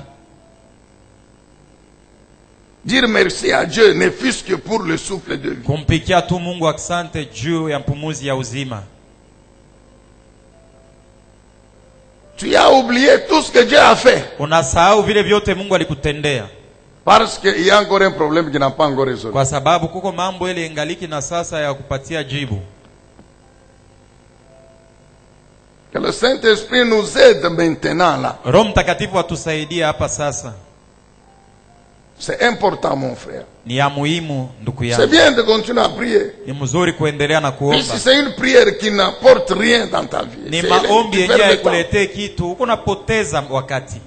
Dire merci à Dieu ne fût-ce que pour le souffle de vie. Kumpikia tu Mungu asante juu ya mpumuzi ya uzima. Tu as oublié tout ce que Dieu a fait. Unasahau vile vyote Mungu alikutendea. Parce qu'il y a encore un problème qui n'a pas encore résolu. Kwa sababu kuko mambo ile ingaliki na sasa ya kupatia jibu. Que le Saint-Esprit nous aide maintenant là. Roho Mtakatifu atusaidie hapa sasa. C'est important mon frère. Ni ya muhimu ndugu yangu. C'est bien de continuer à prier. Ni mzuri kuendelea na kuomba. Si c'est une prière qui n'apporte rien dans ta vie. Ni maombi yenyewe haikuletee kitu, uko unapoteza wakati.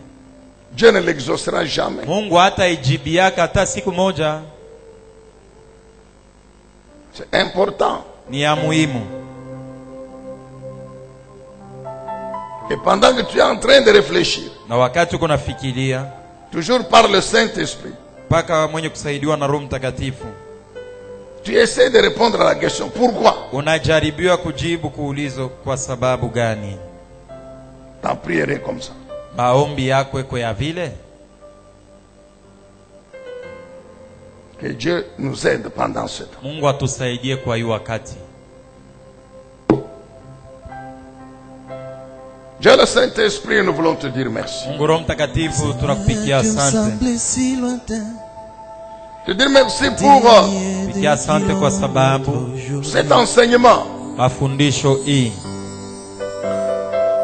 Dieu ne l'exaucera jamais. Mungu hata ijibiaka hata siku moja. C'est important. Ni ya muhimu. Et pendant que tu es en train de réfléchir, na wakati uko nafikiria, toujours par le Saint-Esprit, paka mwenye kusaidiwa na Roho Mtakatifu, tu essaies de répondre à la question pourquoi. Unajaribiwa kujibu kuulizo kwa sababu gani. Ta prière est comme ça. Maombi yako iko ya vile. Que Dieu nous aide pendant ce temps. Mungu atusaidie kwa hiyo wakati. Dieu le Saint-Esprit, nous voulons te dire merci. Mungu Roho Mtakatifu tunakupigia asante. Te dire merci pour kupigia asante kwa sababu cet enseignement. Mafundisho hii.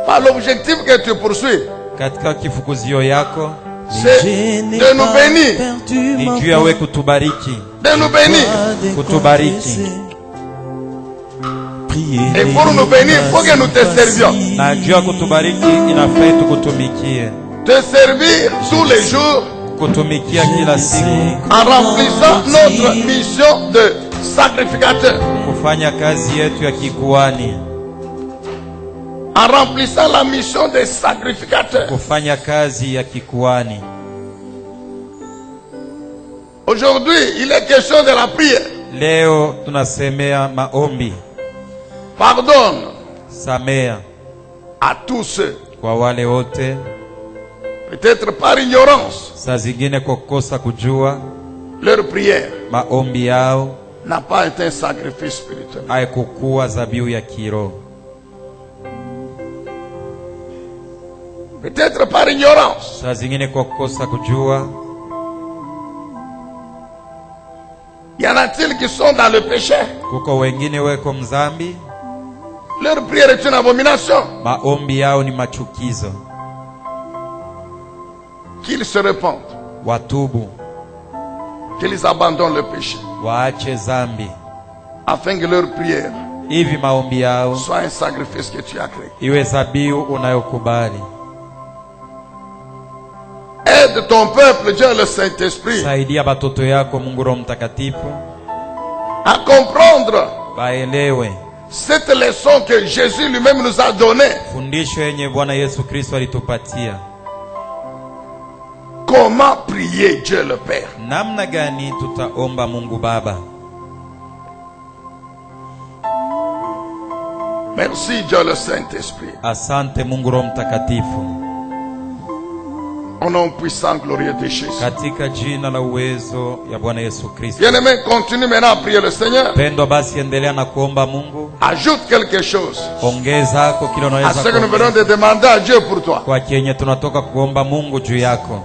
Par l'objectif que tu poursuis. Katika kifukuzio yako. C'est de nous bénir. Ni juu ya wewe kutubariki. De nous bénir. Kutubariki. Et pour nous bénir, il faut que nous te servions. Na juu ya kutubariki inafaa tukutumikie. Te servir tous les jours. Kutumikia kila siku. En remplissant notre mission de sacrificateur. Kufanya kazi yetu ya kikuhani. En remplissant la mission de sacrificateur. Kufanya kazi ya kikuhani. Aujourd'hui, il est question de la prière. Leo tunasemea maombi. Pardonne. Samea. À tous ceux. Kwa wale wote. Peut-être par ignorance. Saa zingine kukosa kujua. Leur prière. Maombi yao. N'a pas été un sacrifice spirituel. Haikukuwa zabihu ya kiroho. Peut-être par ignorance. Saa zingine kukosa kujua. Y en a-t-il qui sont dans le péché? Kuko wengine weko mzambi. Leur prière est une abomination. Maombi yao ni machukizo. Qu'ils se répandent. Watubu. Qu'ils abandonnent le péché. Waache zambi. Afin que leur prière hivi maombi yao soit un sacrifice que tu as créé. Iwe zabihu unayokubali. Aide ton peuple, Dieu le Saint-Esprit. Saidia batoto yako Mungu Roho Mtakatifu. À comprendre. Baelewe. Cette leçon que Jésus lui-même nous a donnée. Fundisho yenye Bwana Yesu Kristo alitupatia. Comment prier Dieu le Père? Namna gani tutaomba Mungu Baba? Merci Dieu le Saint-Esprit. Asante Mungu Roho Mtakatifu. Au nom puissant glorieux de Jésus. Katika jina la uwezo ya Bwana Yesu Kristo. Bien-aimé, continue maintenant à prier le Seigneur. Pendo basi endelea na kuomba Mungu. Ajoute quelque chose. Ongeza kile unaweza. À ce que nous venons de demander à Dieu pour toi. Kwa kenye tunatoka kuomba Mungu juu yako.